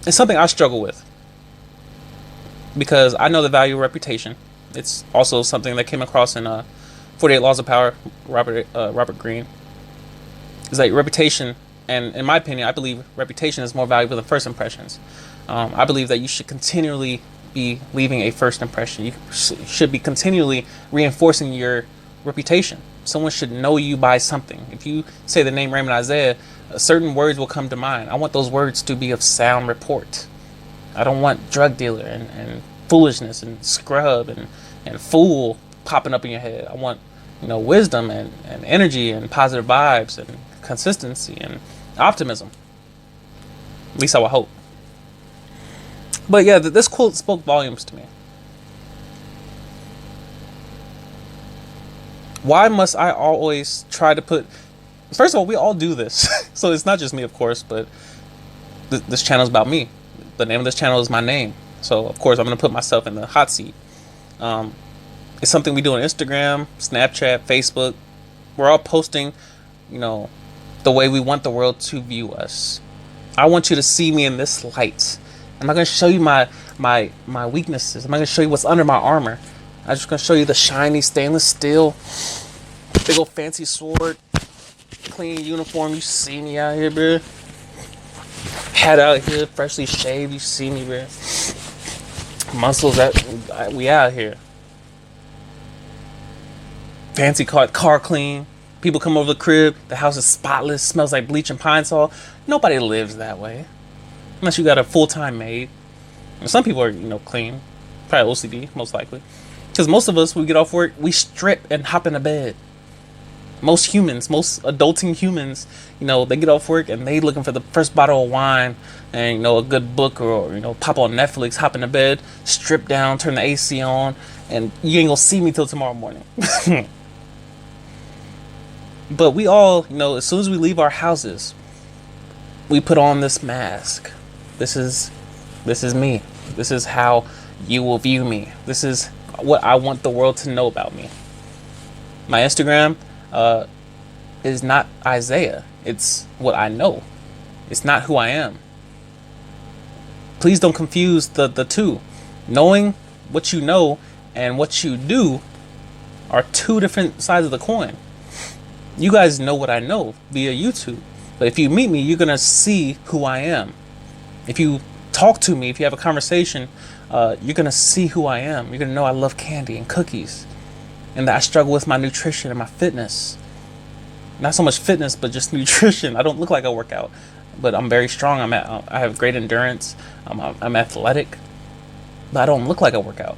S1: It's something I struggle with because I know the value of reputation. It's also something that came across in 48 Laws of Power, Robert Greene. Is that reputation, and in my opinion, I believe reputation is more valuable than first impressions. I believe that you should continually be leaving a first impression. You should be continually reinforcing your reputation. Someone should know you by something. If you say the name Raymond Isiah, certain words will come to mind. I want those words to be of sound report. I don't want drug dealer and foolishness and scrub and fool popping up in your head. I want wisdom and energy and positive vibes and consistency and optimism. At least I would hope. But yeah, this quote spoke volumes to me. Why must I always try to put... First of all, we all do this. So it's not just me, of course, but this channel is about me. The name of this channel is my name. So of course I'm gonna put myself in the hot seat. It's something we do on Instagram, Snapchat, Facebook. We're all posting, you know, the way we want the world to view us. I want you to see me in this light. I'm not gonna show you my weaknesses. I'm not gonna show you what's under my armor. I'm just gonna show you the shiny stainless steel, big old fancy sword, clean uniform. You see me out here, bro. Hat out here, freshly shaved. You see me, bro. Muscles that we out here. Fancy car clean. People come over the crib. The house is spotless. Smells like bleach and pine sol. Nobody lives that way, unless you got a full-time maid. And some people are, clean. Probably OCD, most likely. Because most of us, when we get off work, we strip and hop into bed. Most humans, most adulting humans, they get off work and they looking for the first bottle of wine and, a good book or, pop on Netflix, hop into bed, strip down, turn the AC on, and you ain't gonna see me till tomorrow morning. But we all, as soon as we leave our houses, we put on this mask. This is me. This is how you will view me. This is what I want the world to know about me. My Instagram is not Isaiah. It's what I know. It's not who I am. Please don't confuse the two. Knowing what you know and what you do are two different sides of the coin. You guys know what I know via YouTube. But if you meet me, you're going to see who I am. If you talk to me, if you have a conversation, you're going to see who I am. You're going to know I love candy and cookies. And that I struggle with my nutrition and my fitness. Not so much fitness, but just nutrition. I don't look like I work out, but I'm very strong. I have great endurance. I'm athletic, but I don't look like I work out.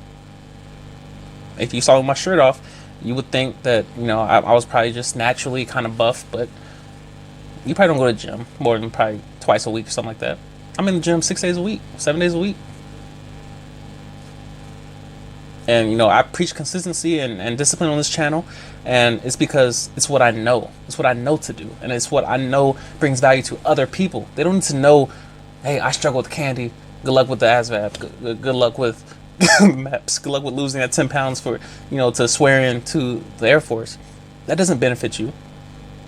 S1: If you saw my shirt off, you would think that, I was probably just naturally kind of buff, but you probably don't go to the gym more than probably twice a week or something like that. I'm in the gym 6 days a week, 7 days a week. And, I preach consistency and discipline on this channel. And it's because it's what I know. It's what I know to do. And it's what I know brings value to other people. They don't need to know, hey, I struggle with candy. Good luck with the ASVAB. Good luck with MAPS. Good luck with losing that 10 pounds for, to swear in to the Air Force. That doesn't benefit you.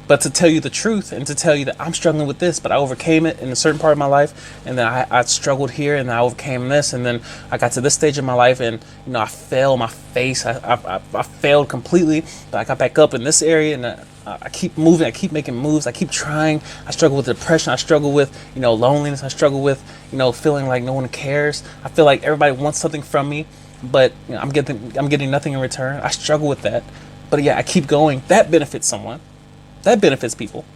S1: But to tell you the truth and to tell you that I'm struggling with this, but I overcame it in a certain part of my life, and then I struggled here, and then I overcame this, and then I got to this stage of my life, and I fell on my face. I failed completely, but I got back up in this area, and I keep moving. I keep making moves. I keep trying. I struggle with depression. I struggle with loneliness. I struggle with feeling like no one cares. I feel like everybody wants something from me, but I'm getting nothing in return. I struggle with that, but yeah, I keep going. That benefits someone. That benefits people.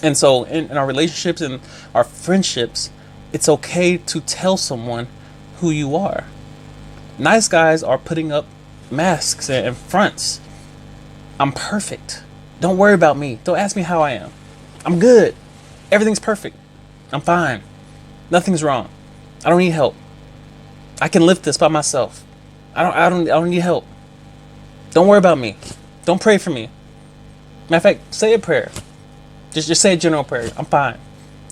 S1: And so in our relationships and our friendships, it's okay to tell someone who you are. Nice guys are putting up masks and fronts. I'm perfect. Don't worry about me. Don't ask me how I am. I'm good. Everything's perfect. I'm fine. Nothing's wrong. I don't need help. I can lift this by myself. I don't need help. Don't worry about me. Don't pray for me. Matter of fact, say a prayer. Just say a general prayer. I'm fine.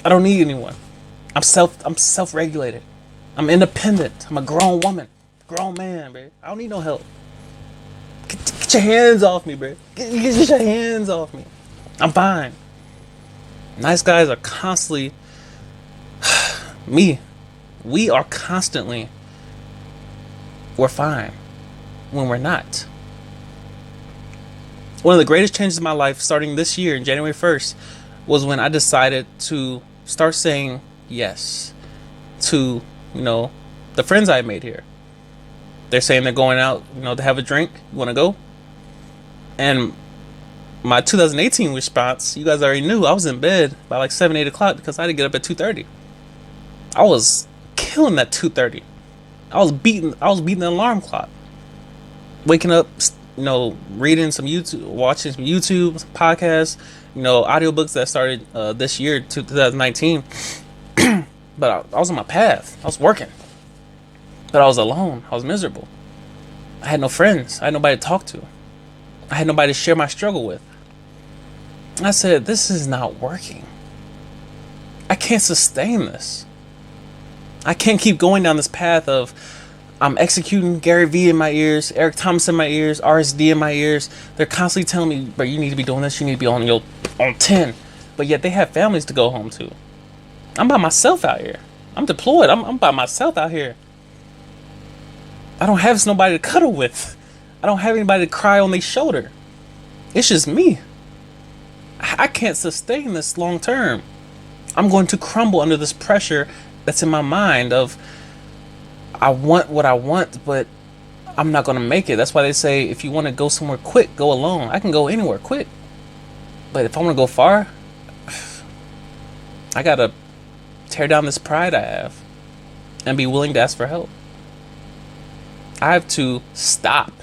S1: I don't need anyone. I'm self-regulated. I'm independent. I'm a grown woman. Grown man, bro. I don't need no help. Get your hands off me, bro. Get your hands off me. I'm fine. Nice guys are constantly we are constantly we're fine when we're not. One of the greatest changes in my life starting this year, January 1st, was when I decided to start saying yes to, the friends I made here. They're saying they're going out, to have a drink. You want to go? And my 2018 response, you guys already knew, I was in bed by like 7, 8 o'clock because I had to get up at 2:30. I was killing that 2:30. I was beating the alarm clock. Waking up, reading some YouTube, watching some YouTube, some podcasts, audiobooks that started this year, 2019. But I was on my path. I was working. But I was alone. I was miserable. I had no friends. I had nobody to talk to. I had nobody to share my struggle with. I said, this is not working. I can't sustain this. I can't keep going down this path of I'm executing Gary Vee in my ears, Eric Thomas in my ears, RSD in my ears. They're constantly telling me, "But you need to be doing this. You need to be on 10." But yet they have families to go home to. I'm by myself out here. I'm deployed. I'm by myself out here. I don't have nobody to cuddle with. I don't have anybody to cry on their shoulder. It's just me. I can't sustain this long term. I'm going to crumble under this pressure that's in my mind of I want what I want, but I'm not going to make it. That's why they say if you want to go somewhere quick, go alone. I can go anywhere quick. But if I want to go far, I got to tear down this pride I have and be willing to ask for help. I have to stop.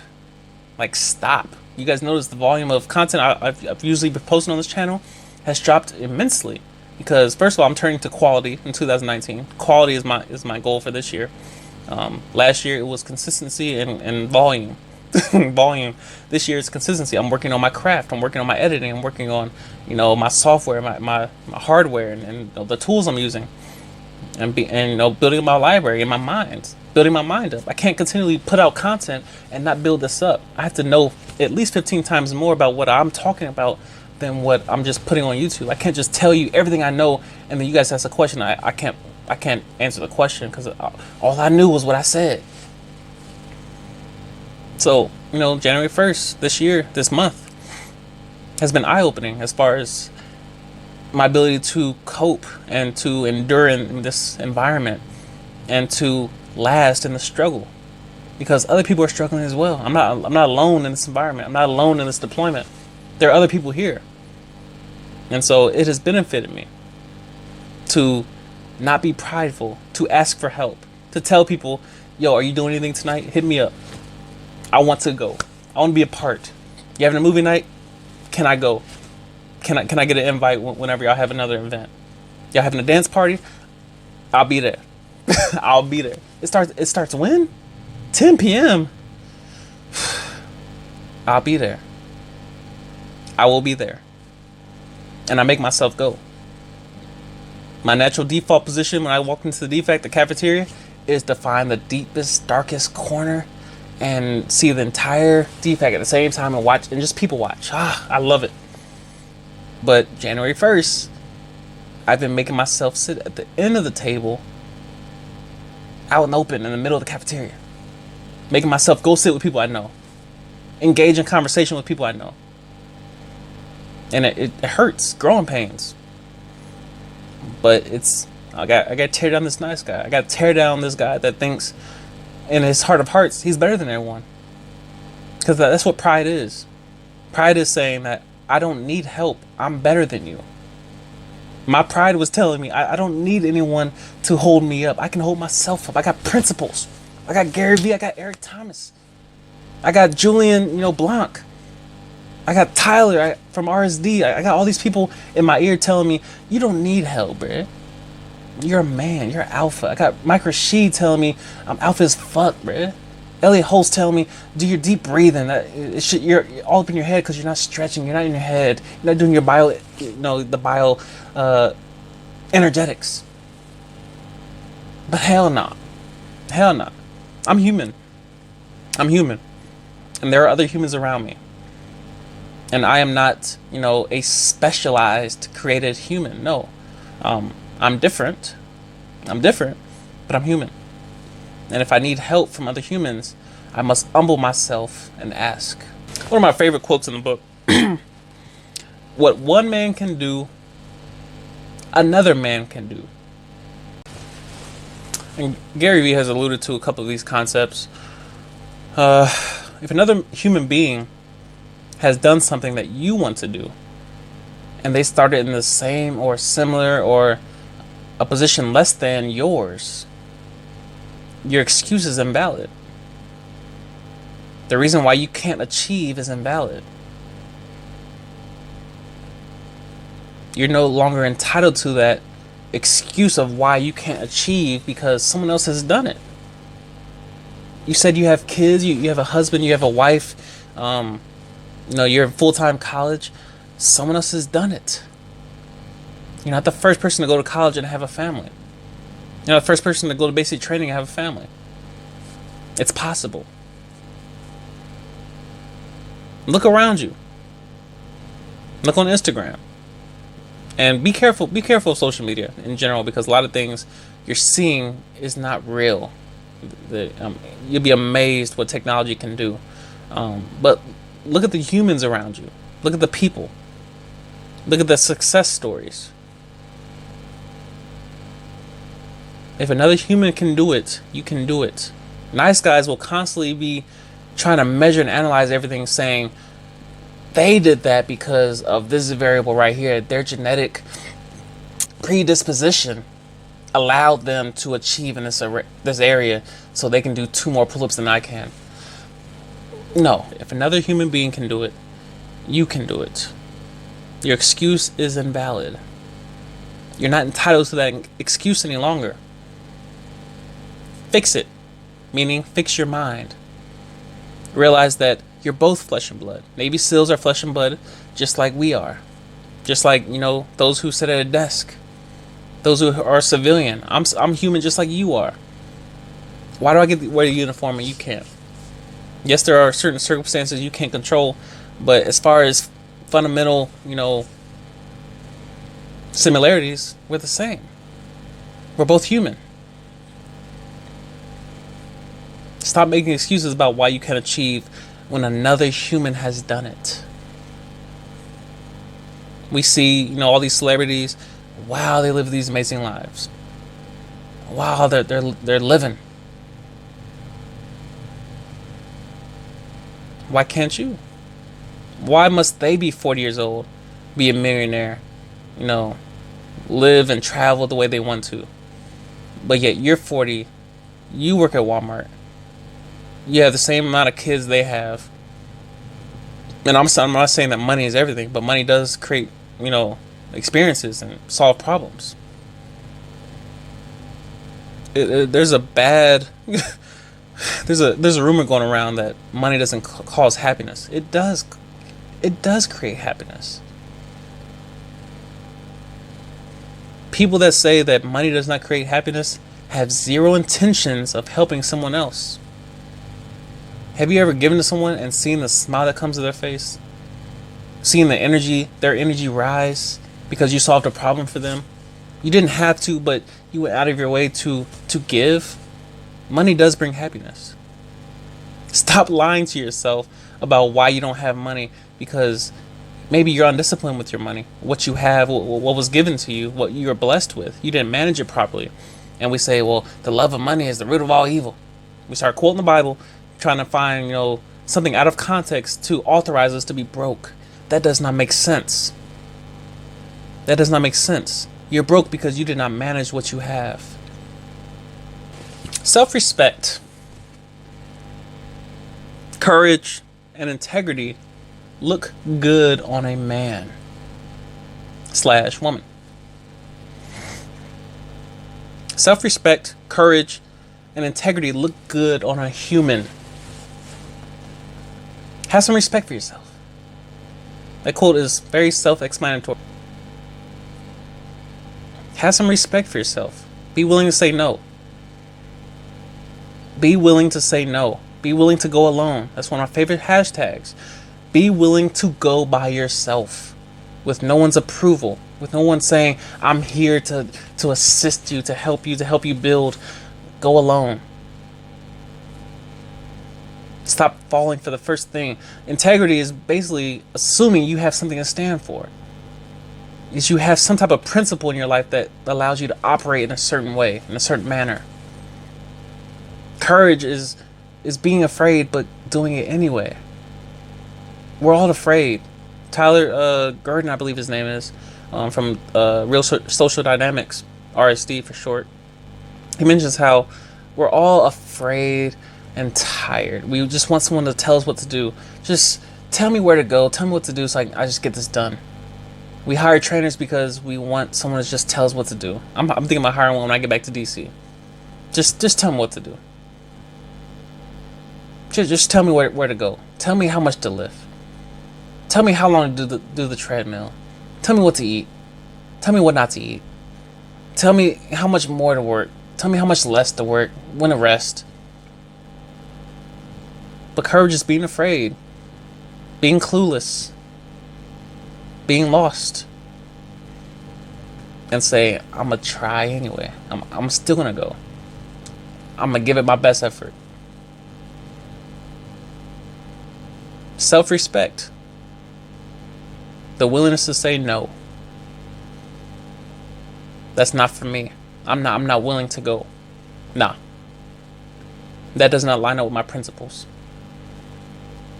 S1: Like, stop. You guys notice the volume of content I've usually been posting on this channel has dropped immensely. Because first of all, I'm turning to quality in 2019. Quality is my goal for this year. Last year it was consistency and volume. Volume. This year it's consistency. I'm working on my craft. I'm working on my editing. I'm working on, my software, my hardware, and the tools I'm using, and building my library in my mind, building my mind up. I can't continually put out content and not build this up. I have to know at least 15 times more about what I'm talking about than what I'm just putting on YouTube. I can't just tell you everything I know and then you guys ask a question. I can't answer the question because all I knew was what I said. So, January 1st, this month, has been eye-opening as far as my ability to cope and to endure in this environment and to last in the struggle. Because other people are struggling as well. I'm not alone in this environment. I'm not alone in this deployment. There are other people here. And so it has benefited me to not be prideful, to ask for help, to tell people, yo, are you doing anything tonight? Hit me up. I want to go. I want to be a part. You having a movie night? Can I go? Can I get an invite whenever y'all have another event? Y'all having a dance party? I'll be there. I'll be there. It starts when? 10 p.m. I'll be there. I will be there. And I make myself go. My natural default position when I walk into the defect, the cafeteria, is to find the deepest, darkest corner and see the entire defect at the same time and watch, and just people watch. I love it. But January 1st, I've been making myself sit at the end of the table, out and open in the middle of the cafeteria. Making myself go sit with people I know. Engage in conversation with people I know. And it hurts, growing pains. But I got to tear down this nice guy. I got to tear down this guy that thinks in his heart of hearts he's better than everyone. Because that's what pride is. Pride is saying that I don't need help. I'm better than you. My pride was telling me I don't need anyone to hold me up. I can hold myself up. I got principles. I got Gary Vee. I got Eric Thomas. I got Julian, Blanc. I got Tyler from RSD. I got all these people in my ear telling me, you don't need help, bruh. You're a man. You're alpha. I got Mike Rashid telling me I'm alpha as fuck, bruh. Elliot Holtz telling me, do your deep breathing. You're all up in your head because you're not stretching. You're not in your head. You're not doing your energetics. But hell no. Hell no. I'm human. And there are other humans around me. And I am not, a specialized, created human. No. I'm different. But I'm human. And if I need help from other humans, I must humble myself and ask. One of my favorite quotes in the book. What one man can do, another man can do. And Gary Vee has alluded to a couple of these concepts. If another human being has done something that you want to do, and they started in the same or similar or a position less than yours, your excuse is invalid. The reason why you can't achieve is invalid. You're no longer entitled to that excuse of why you can't achieve because someone else has done it. You said you have kids, you have a husband, you have a wife, you're in full-time college. Someone else has done it. You're not the first person to go to college and have a family. You know, the first person to go to basic training and have a family. It's possible. Look around you. Look on Instagram. And be careful. Be careful of social media in general, because a lot of things you're seeing is not real. You'll be amazed what technology can do. But look at the humans around you. Look at the people. Look at the success stories. If another human can do it, you can do it. Nice guys will constantly be trying to measure and analyze everything, saying they did that because of this variable right here. Their genetic predisposition allowed them to achieve in this area, so they can do 2 more pull-ups than I can. No, if another human being can do it, you can do it. Your excuse is invalid. You're not entitled to that excuse any longer. Fix it, meaning fix your mind. Realize that you're both flesh and blood. Navy SEALs are flesh and blood, just like we are. Just like, you know, those who sit at a desk. Those who are civilian. I'm human just like you are. Why do I get to wear the uniform and you can't? Yes, there are certain circumstances you can't control, but as far as fundamental, you know, similarities, we're the same. We're both human. Stop making excuses about why you can't achieve when another human has done it. We see, you know, all these celebrities. Wow, they live these amazing lives. Wow, they're living. Why can't you? Why must they be 40 years old, be a millionaire, you know, live and travel the way they want to, but yet you're 40, you work at Walmart, you have the same amount of kids they have, and I'm not saying that money is everything, but money does create, you know, experiences and solve problems. There's a bad there's a rumor going around that money doesn't cause happiness. It does create happiness. People that say that money does not create happiness have zero intentions of helping someone else. Have you ever given to someone and seen the smile that comes to their face? Seeing their energy rise because you solved a problem for them? You didn't have to, but you went out of your way to give. Money does bring happiness. Stop lying to yourself about why you don't have money, because maybe you're undisciplined with your money. What you have, what was given to you, what you were blessed with, you didn't manage it properly. And we say, well, the love of money is the root of all evil. We start quoting the Bible, trying to find, you know, something out of context to authorize us to be broke. That does not make sense. That does not make sense. You're broke because you did not manage what you have. Self-respect, courage, and integrity look good on a man / woman. Self-respect, courage, and integrity look good on a human. Have some respect for yourself. That quote is very self-explanatory. Have some respect for yourself. Be willing to say no. Be willing to say no. Be willing to go alone. That's one of my favorite hashtags. Be willing to go by yourself with no one's approval, with no one saying, I'm here to assist you, to help you build. Go alone. Stop falling for the first thing. Integrity is basically assuming you have something to stand for. Is you have some type of principle in your life that allows you to operate in a certain way, in a certain manner. Courage is being afraid but doing it anyway. We're all afraid. Tyler Gurdon, I believe his name is, from Real Social Dynamics, RSD for short. He mentions how we're all afraid and tired. We just want someone to tell us what to do. Just tell me where to go. Tell me what to do so I just get this done. We hire trainers because we want someone to just tell us what to do. I'm thinking about hiring one when I get back to DC. Just tell me what to do. Just tell me where to go. Tell me how much to lift. Tell me how long to do the treadmill. Tell me what to eat. Tell me what not to eat. Tell me how much more to work. Tell me how much less to work, when to rest. But courage is being afraid, being clueless, being lost, and say, I'm gonna try anyway. I'm still gonna go. I'm gonna give it my best effort. Self-respect. The willingness to say no. That's not for me. I'm not willing to go. Nah. That does not line up with my principles.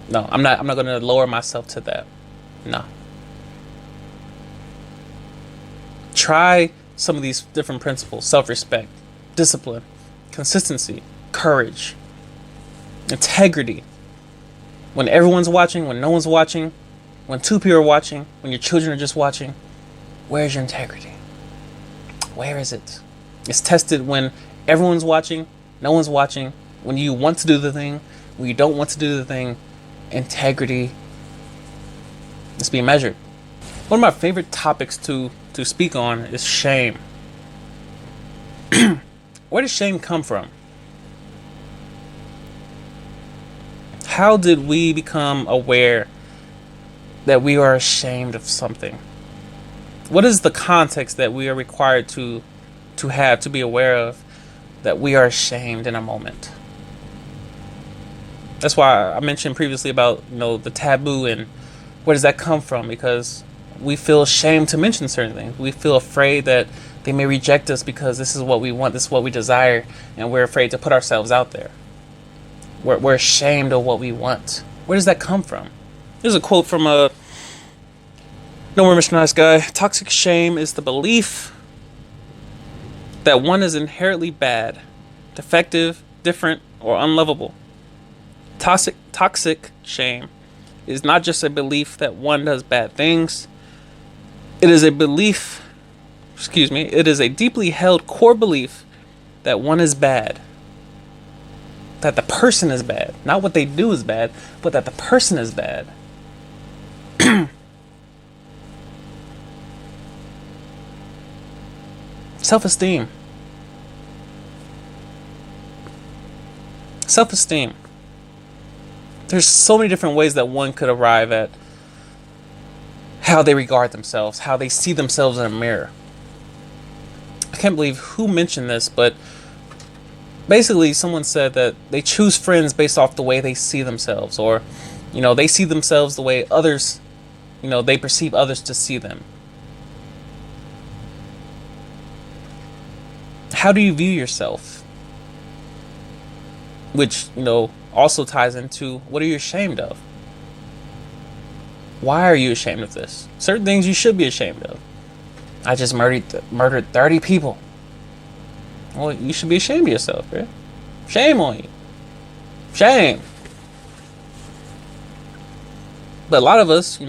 S1: No, I'm not gonna lower myself to that. No. Try some of these different principles: self-respect, discipline, consistency, courage, integrity. When everyone's watching, when no one's watching, when 2 people are watching, when your children are just watching, where's your integrity? Where is it? It's tested when everyone's watching, no one's watching, when you want to do the thing, when you don't want to do the thing. Integrity is being measured. One of my favorite topics to speak on is shame. Where does shame come from? How did we become aware that we are ashamed of something? What is the context that we are required to have, to be aware of, that we are ashamed in a moment? That's why I mentioned previously about, the taboo and where does that come from? Because we feel ashamed to mention certain things. We feel afraid that they may reject us because this is what we want, this is what we desire, and we're afraid to put ourselves out there. We're ashamed of what we want. Where does that come from? There's a quote from No More Mr. Nice Guy. Toxic shame is the belief that one is inherently bad, defective, different, or unlovable. Toxic shame is not just a belief that one does bad things. It is a deeply held core belief that one is bad. That the person is bad. Not what they do is bad, but that the person is bad. Self-esteem. Self-esteem. There's so many different ways that one could arrive at how they regard themselves, how they see themselves in a mirror. I can't believe who mentioned this, but basically someone said that they choose friends based off the way they see themselves, or they see themselves the way others, they perceive others to see them. How do you view yourself? Which, also ties into, what are you ashamed of? Why are you ashamed of this? Certain things you should be ashamed of. I just murdered 30 people. Well, you should be ashamed of yourself, right? Shame on you. Shame. But a lot of us,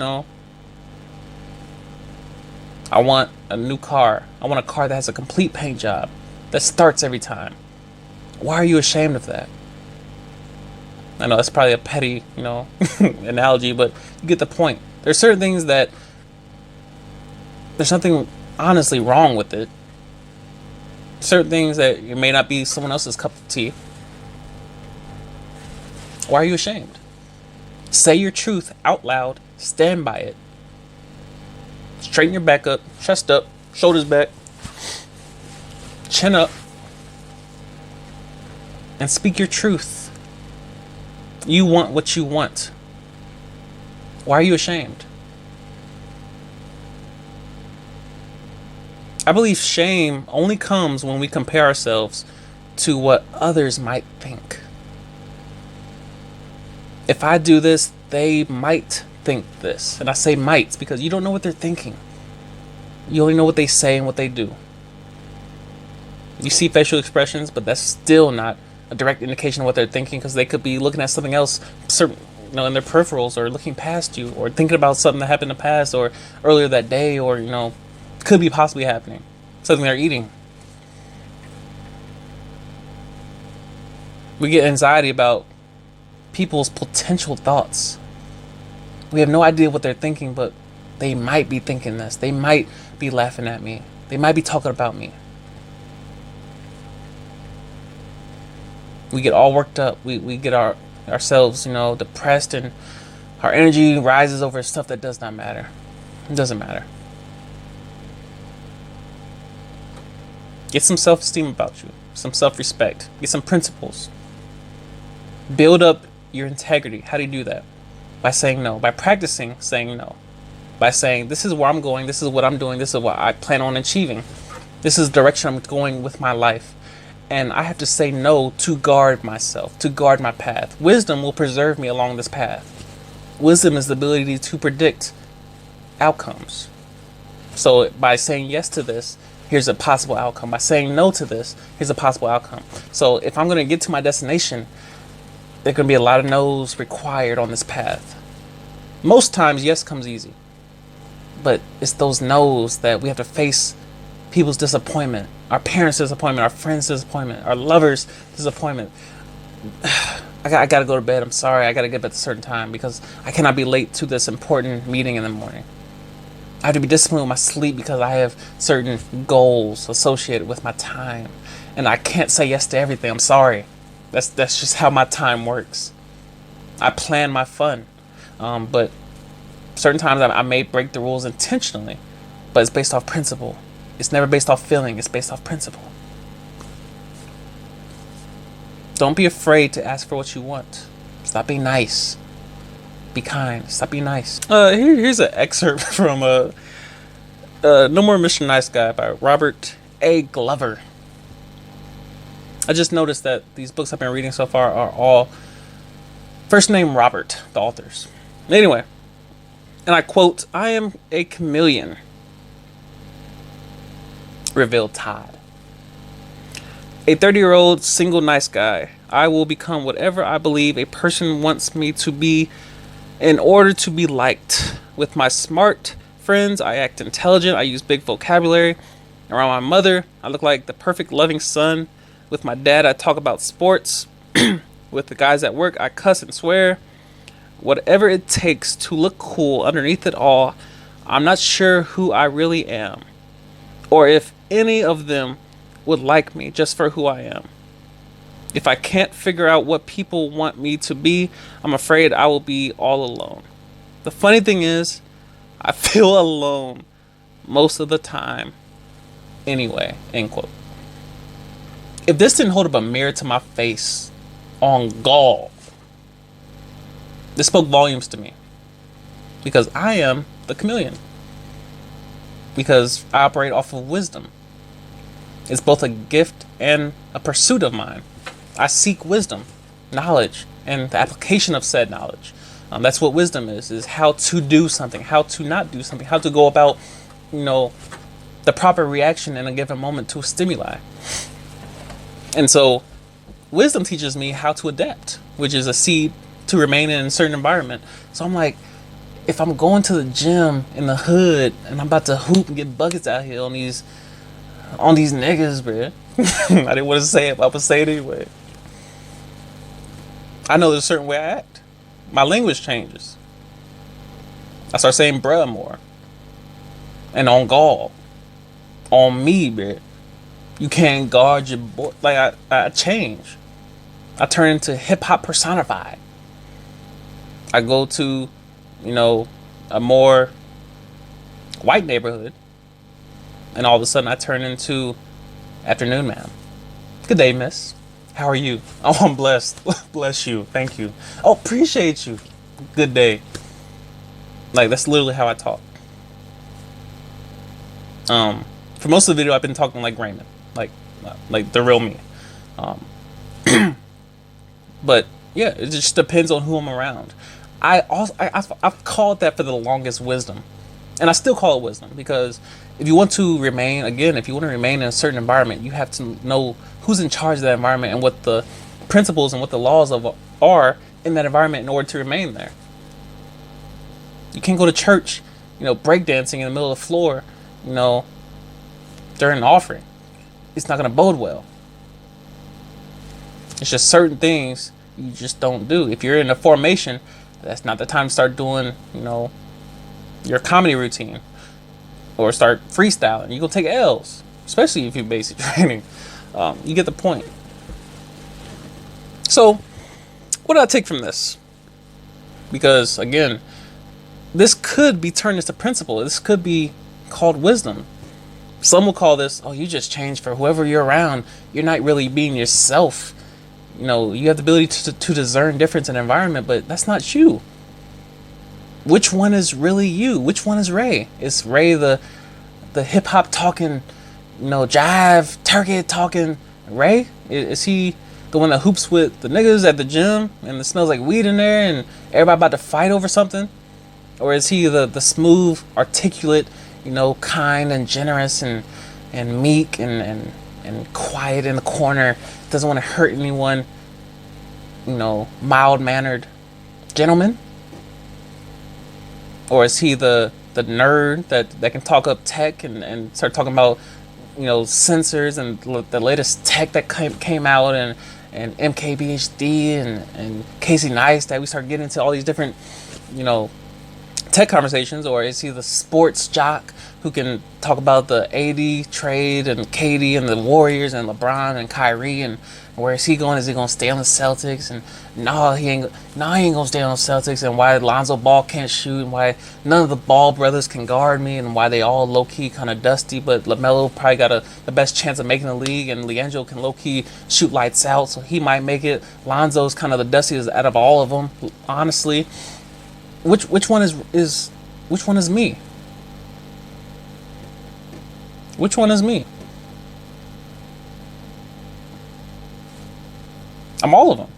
S1: I want a new car. I want a car that has a complete paint job, that starts every time. Why are you ashamed of that? I know that's probably a petty, analogy, but you get the point. There's certain things that there's nothing honestly wrong with it. Certain things that it may not be someone else's cup of tea. Why are you ashamed? Say your truth out loud. Stand by it. Straighten your back up, chest up, shoulders back, chin up, and speak your truth. You want what you want. Why are you ashamed? I believe shame only comes when we compare ourselves to what others might think. If I do this, they might think this. And I say might because you don't know what they're thinking. You only know what they say and what they do. You see facial expressions, but that's still not a direct indication of what they're thinking, because they could be looking at something else, certain, in their peripherals, or looking past you, or thinking about something that happened in the past, or earlier that day, or could be possibly happening, something they're eating. We get anxiety about people's potential thoughts. We have no idea what they're thinking, but they might be thinking this. They might be laughing at me. They might be talking about me. We get all worked up. We get ourselves, depressed, and our energy rises over stuff that does not matter. It doesn't matter. Get some self-esteem about you, some self-respect, get some principles. Build up your integrity. How do you do that? By saying no, by practicing saying no, by saying, this is where I'm going, this is what I'm doing, this is what I plan on achieving, this is the direction I'm going with my life. And I have to say no to guard myself, to guard my path. Wisdom will preserve me along this path. Wisdom is the ability to predict outcomes. So by saying yes to this, here's a possible outcome. By saying no to this, here's a possible outcome. So if I'm going to get to my destination, there are going to be a lot of no's required on this path. Most times, yes comes easy. But it's those no's that we have to face people's disappointment, our parents' disappointment, our friends' disappointment, our lovers' disappointment. I got to go to bed. I'm sorry. I got to get up at a certain time because I cannot be late to this important meeting in the morning. I have to be disciplined with my sleep because I have certain goals associated with my time. And I can't say yes to everything. I'm sorry. That's just how my time works. I plan my fun. But certain times I may break the rules intentionally. But it's based off principle. It's never based off feeling. It's based off principle. Don't be afraid to ask for what you want. Stop being nice. Be kind. Stop being nice. Here's an excerpt from No More Mr. Nice Guy by Robert A. Glover. I just noticed that these books I've been reading so far are all first name Robert, the authors. Anyway, and I quote, "I am a chameleon," revealed Todd. A 30-year-old single nice guy. I will become whatever I believe a person wants me to be in order to be liked. With my smart friends, I act intelligent. I use big vocabulary. Around my mother, I look like the perfect loving son. With my dad, I talk about sports. With the guys at work, I cuss and swear. Whatever it takes to look cool underneath it all, I'm not sure who I really am. Or if any of them would like me just for who I am. If I can't figure out what people want me to be, I'm afraid I will be all alone. The funny thing is, I feel alone most of the time anyway, end quote. If this didn't hold up a mirror to my face on gall, this spoke volumes to me. Because I am the chameleon. Because I operate off of wisdom. It's both a gift and a pursuit of mine. I seek wisdom, knowledge, and the application of said knowledge. That's what wisdom is how to do something, how to not do something, how to go about, the proper reaction in a given moment to a stimuli. And so wisdom teaches me how to adapt, which is a seed to remain in a certain environment. So I'm like, if I'm going to the gym in the hood and I'm about to hoop and get buckets out here on these niggas, bruh. I didn't want to say it, but I would say it anyway. I know there's a certain way I act. My language changes. I start saying bruh more. And on gall. On me, bruh. You can't guard your boy. Like, I change. I turn into hip-hop personified. I go to, a more white neighborhood. And all of a sudden I turn into afternoon ma'am. Good day, miss. How are you? Oh, I'm blessed. Bless you. Thank you. Oh, appreciate you. Good day. Like, that's literally how I talk. For most of the video, I've been talking like Raymond. Like the real me. But yeah, it just depends on who I'm around. I've called that for the longest wisdom. And I still call it wisdom because if you want to remain in a certain environment, you have to know who's in charge of that environment and what the principles and what the laws are in that environment in order to remain there. You can't go to church, breakdancing in the middle of the floor, during an offering. It's not going to bode well. It's just certain things you just don't do. If you're in a formation, that's not the time to start doing, your comedy routine or start freestyling. You're going to take L's, especially if you're basic training. You get the point. So, what did I take from this? Because, again, this could be turned into principle. This could be called wisdom. Some will call this, oh, you just change for whoever you're around. You're not really being yourself. You have the ability to discern difference in environment, but that's not you. Which one is really you? Which one is Ray? Is Ray the hip hop talking, jive, turkey talking Ray? Is he the one that hoops with the niggas at the gym and it smells like weed in there and everybody about to fight over something? Or is he the smooth, articulate, kind and generous and meek and quiet in the corner, doesn't want to hurt anyone, mild-mannered gentleman? Or is he the nerd that can talk up tech and start talking about, sensors and the latest tech that came out and MKBHD and Casey Neistat? We start getting into all these different, tech conversations. Or is he the sports jock who can talk about the AD trade and KD and the Warriors and LeBron and Kyrie? And where is he going? Is he going to stay on the Celtics? And he ain't going to stay on the Celtics. And why Lonzo Ball can't shoot, and why none of the Ball brothers can guard me, and why they all low-key kind of dusty, but LaMelo probably got the best chance of making the league, and LiAngelo can low-key shoot lights out, so he might make it. Lonzo's kind of the dustiest out of all of them, honestly. Which one is which one is me? Which one is me? I'm all of them.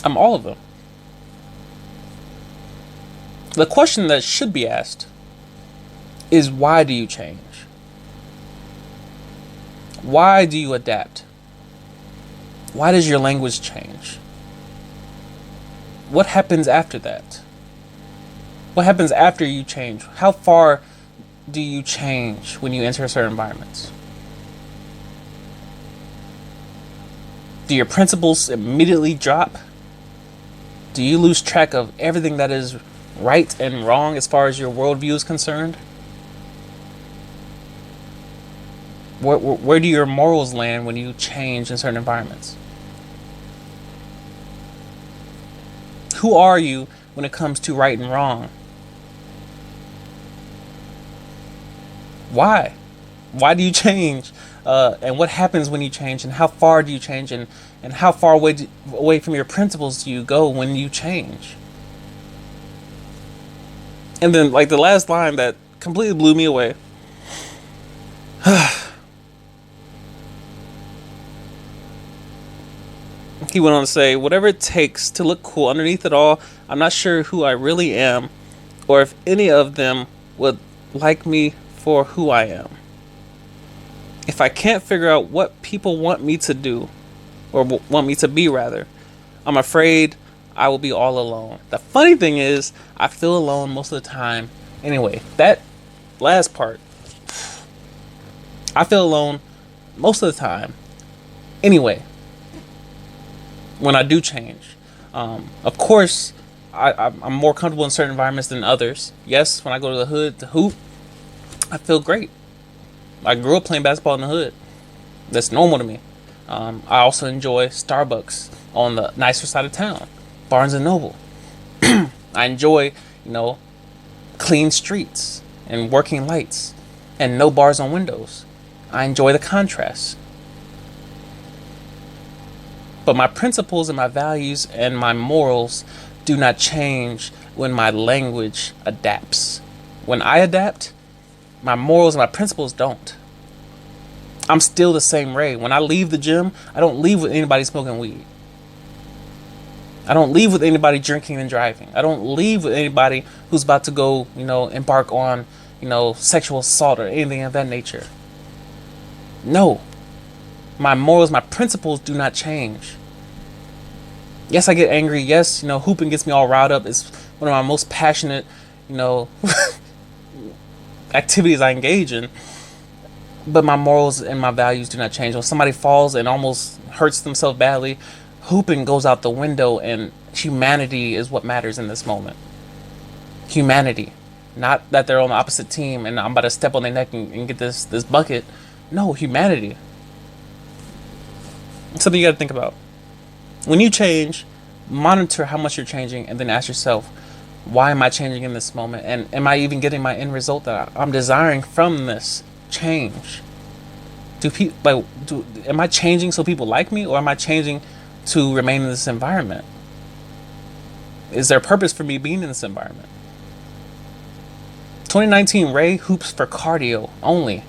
S1: I'm all of them. The question that should be asked is, why do you change? Why do you adapt? Why does your language change? What happens after that? What happens after you change? How far do you change when you enter certain environments? Do your principles immediately drop? Do you lose track of everything that is right and wrong as far as your worldview is concerned? Where do your morals land when you change in certain environments? Who are you when it comes to right and wrong? Why? Why do you change? And what happens when you change? And how far do you change? And how far away from your principles do you go when you change? And then, like, the last line that completely blew me away. He went on to say, whatever it takes to look cool underneath it all, I'm not sure who I really am, or if any of them would like me for who I am. If I can't figure out what people want me to do, or want me to be rather, I'm afraid I will be all alone. The funny thing is, I feel alone most of the time. Anyway, that last part, I feel alone most of the time. Anyway, when I do change, of course, I'm more comfortable in certain environments than others. Yes, when I go to the hood to hoop, I feel great. I grew up playing basketball in the hood. That's normal to me. I also enjoy Starbucks on the nicer side of town, Barnes and Noble. I enjoy, clean streets and working lights and no bars on windows. I enjoy the contrast. But my principles and my values and my morals do not change when my language adapts. When I adapt, my morals and my principles don't. I'm still the same Ray. When I leave the gym, I don't leave with anybody smoking weed. I don't leave with anybody drinking and driving. I don't leave with anybody who's about to go, embark on, sexual assault or anything of that nature. No. My morals, my principles do not change. Yes, I get angry. Yes, hooping gets me all riled up. It's one of my most passionate, activities I engage in. But my morals and my values do not change. When somebody falls and almost hurts themselves badly, hooping goes out the window, and humanity is what matters in this moment. Humanity. Not that they're on the opposite team and I'm about to step on their neck and get this bucket. No, humanity. It's something you got to think about. When you change, monitor how much you're changing, and then ask yourself, why am I changing in this moment? And am I even getting my end result that I'm desiring from this change? Am I changing so people like me, or am I changing to remain in this environment? Is there a purpose for me being in this environment? 2019, Ray hoops for cardio only.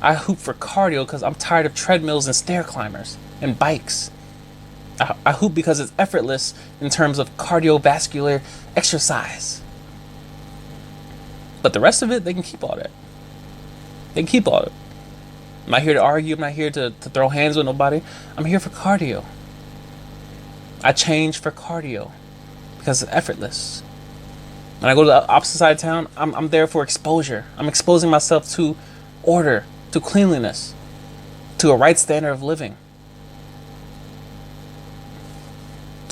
S1: I hoop for cardio because I'm tired of treadmills and stair climbers and bikes. I hoop because it's effortless in terms of cardiovascular exercise. But the rest of it, they can keep all that. They can keep all of it. I'm not here to argue. I'm not here to throw hands with nobody. I'm here for cardio. I change for cardio because it's effortless. When I go to the opposite side of town, I'm there for exposure. I'm exposing myself to order, to cleanliness, to a right standard of living.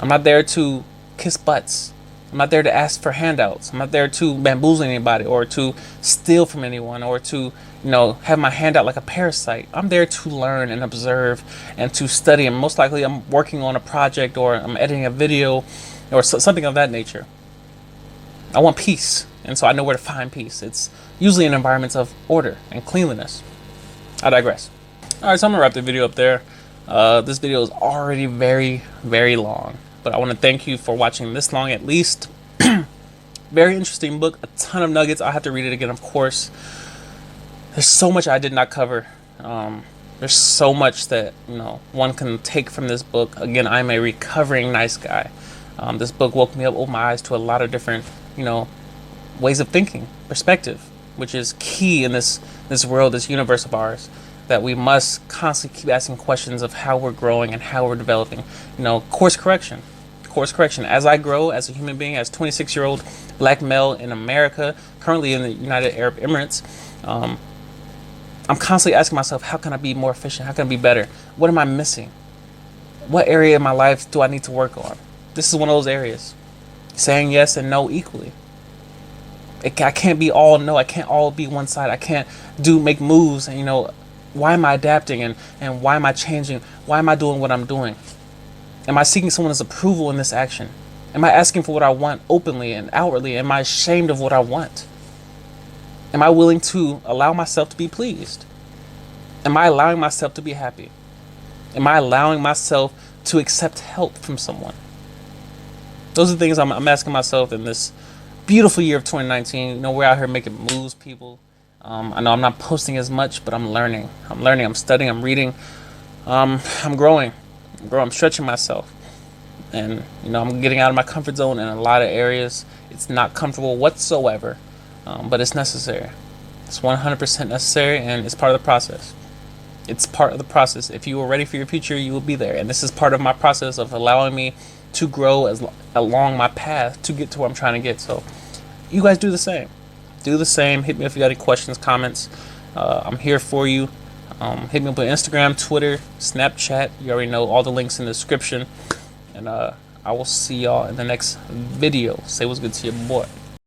S1: I'm not there to kiss butts. I'm not there to ask for handouts. I'm not there to bamboozle anybody or to steal from anyone or to, have my hand out like a parasite. I'm there to learn and observe and to study. And most likely I'm working on a project or I'm editing a video or something of that nature. I want peace. And so I know where to find peace. It's usually in environments of order and cleanliness. I digress. All right, so I'm going to wrap the video up there. This video is already very, very long. But I want to thank you for watching this long at least. Very interesting book. A ton of nuggets. I'll have to read it again, of course. There's so much I did not cover. There's so much that one can take from this book. Again, I'm a recovering nice guy. This book woke me up, opened my eyes to a lot of different, ways of thinking, perspective, which is key in this world, this universe of ours. That we must constantly keep asking questions of how we're growing and how we're developing. Course correction. As I grow as a human being, as 26-year-old black male in America, currently in the United Arab Emirates, I'm constantly asking myself, how can I be more efficient? How can I be better? What am I missing? What area of my life do I need to work on? This is one of those areas. Saying yes and no equally. I can't be all no. I can't all be one side. I can't make moves and why am I adapting and why am I changing? Why am I doing what I'm doing? Am I seeking someone's approval in this action? Am I asking for what I want openly and outwardly? Am I ashamed of what I want? Am I willing to allow myself to be pleased? Am I allowing myself to be happy? Am I allowing myself to accept help from someone? Those are the things I'm asking myself in this beautiful year of 2019. We're out here making moves, people. I know I'm not posting as much, but I'm learning. I'm studying, I'm reading. I'm growing. I'm stretching myself. And, I'm getting out of my comfort zone in a lot of areas. It's not comfortable whatsoever, but it's necessary. It's 100% necessary, and it's part of the process. It's part of the process. If you are ready for your future, you will be there. And this is part of my process of allowing me to grow along my path to get to where I'm trying to get. So you guys do the same. Do the same. Hit me if you got any questions, comments. I'm here for you. Hit me up on Instagram, Twitter, Snapchat. You already know all the links in the description. And I will see y'all in the next video. Say what's good to your boy.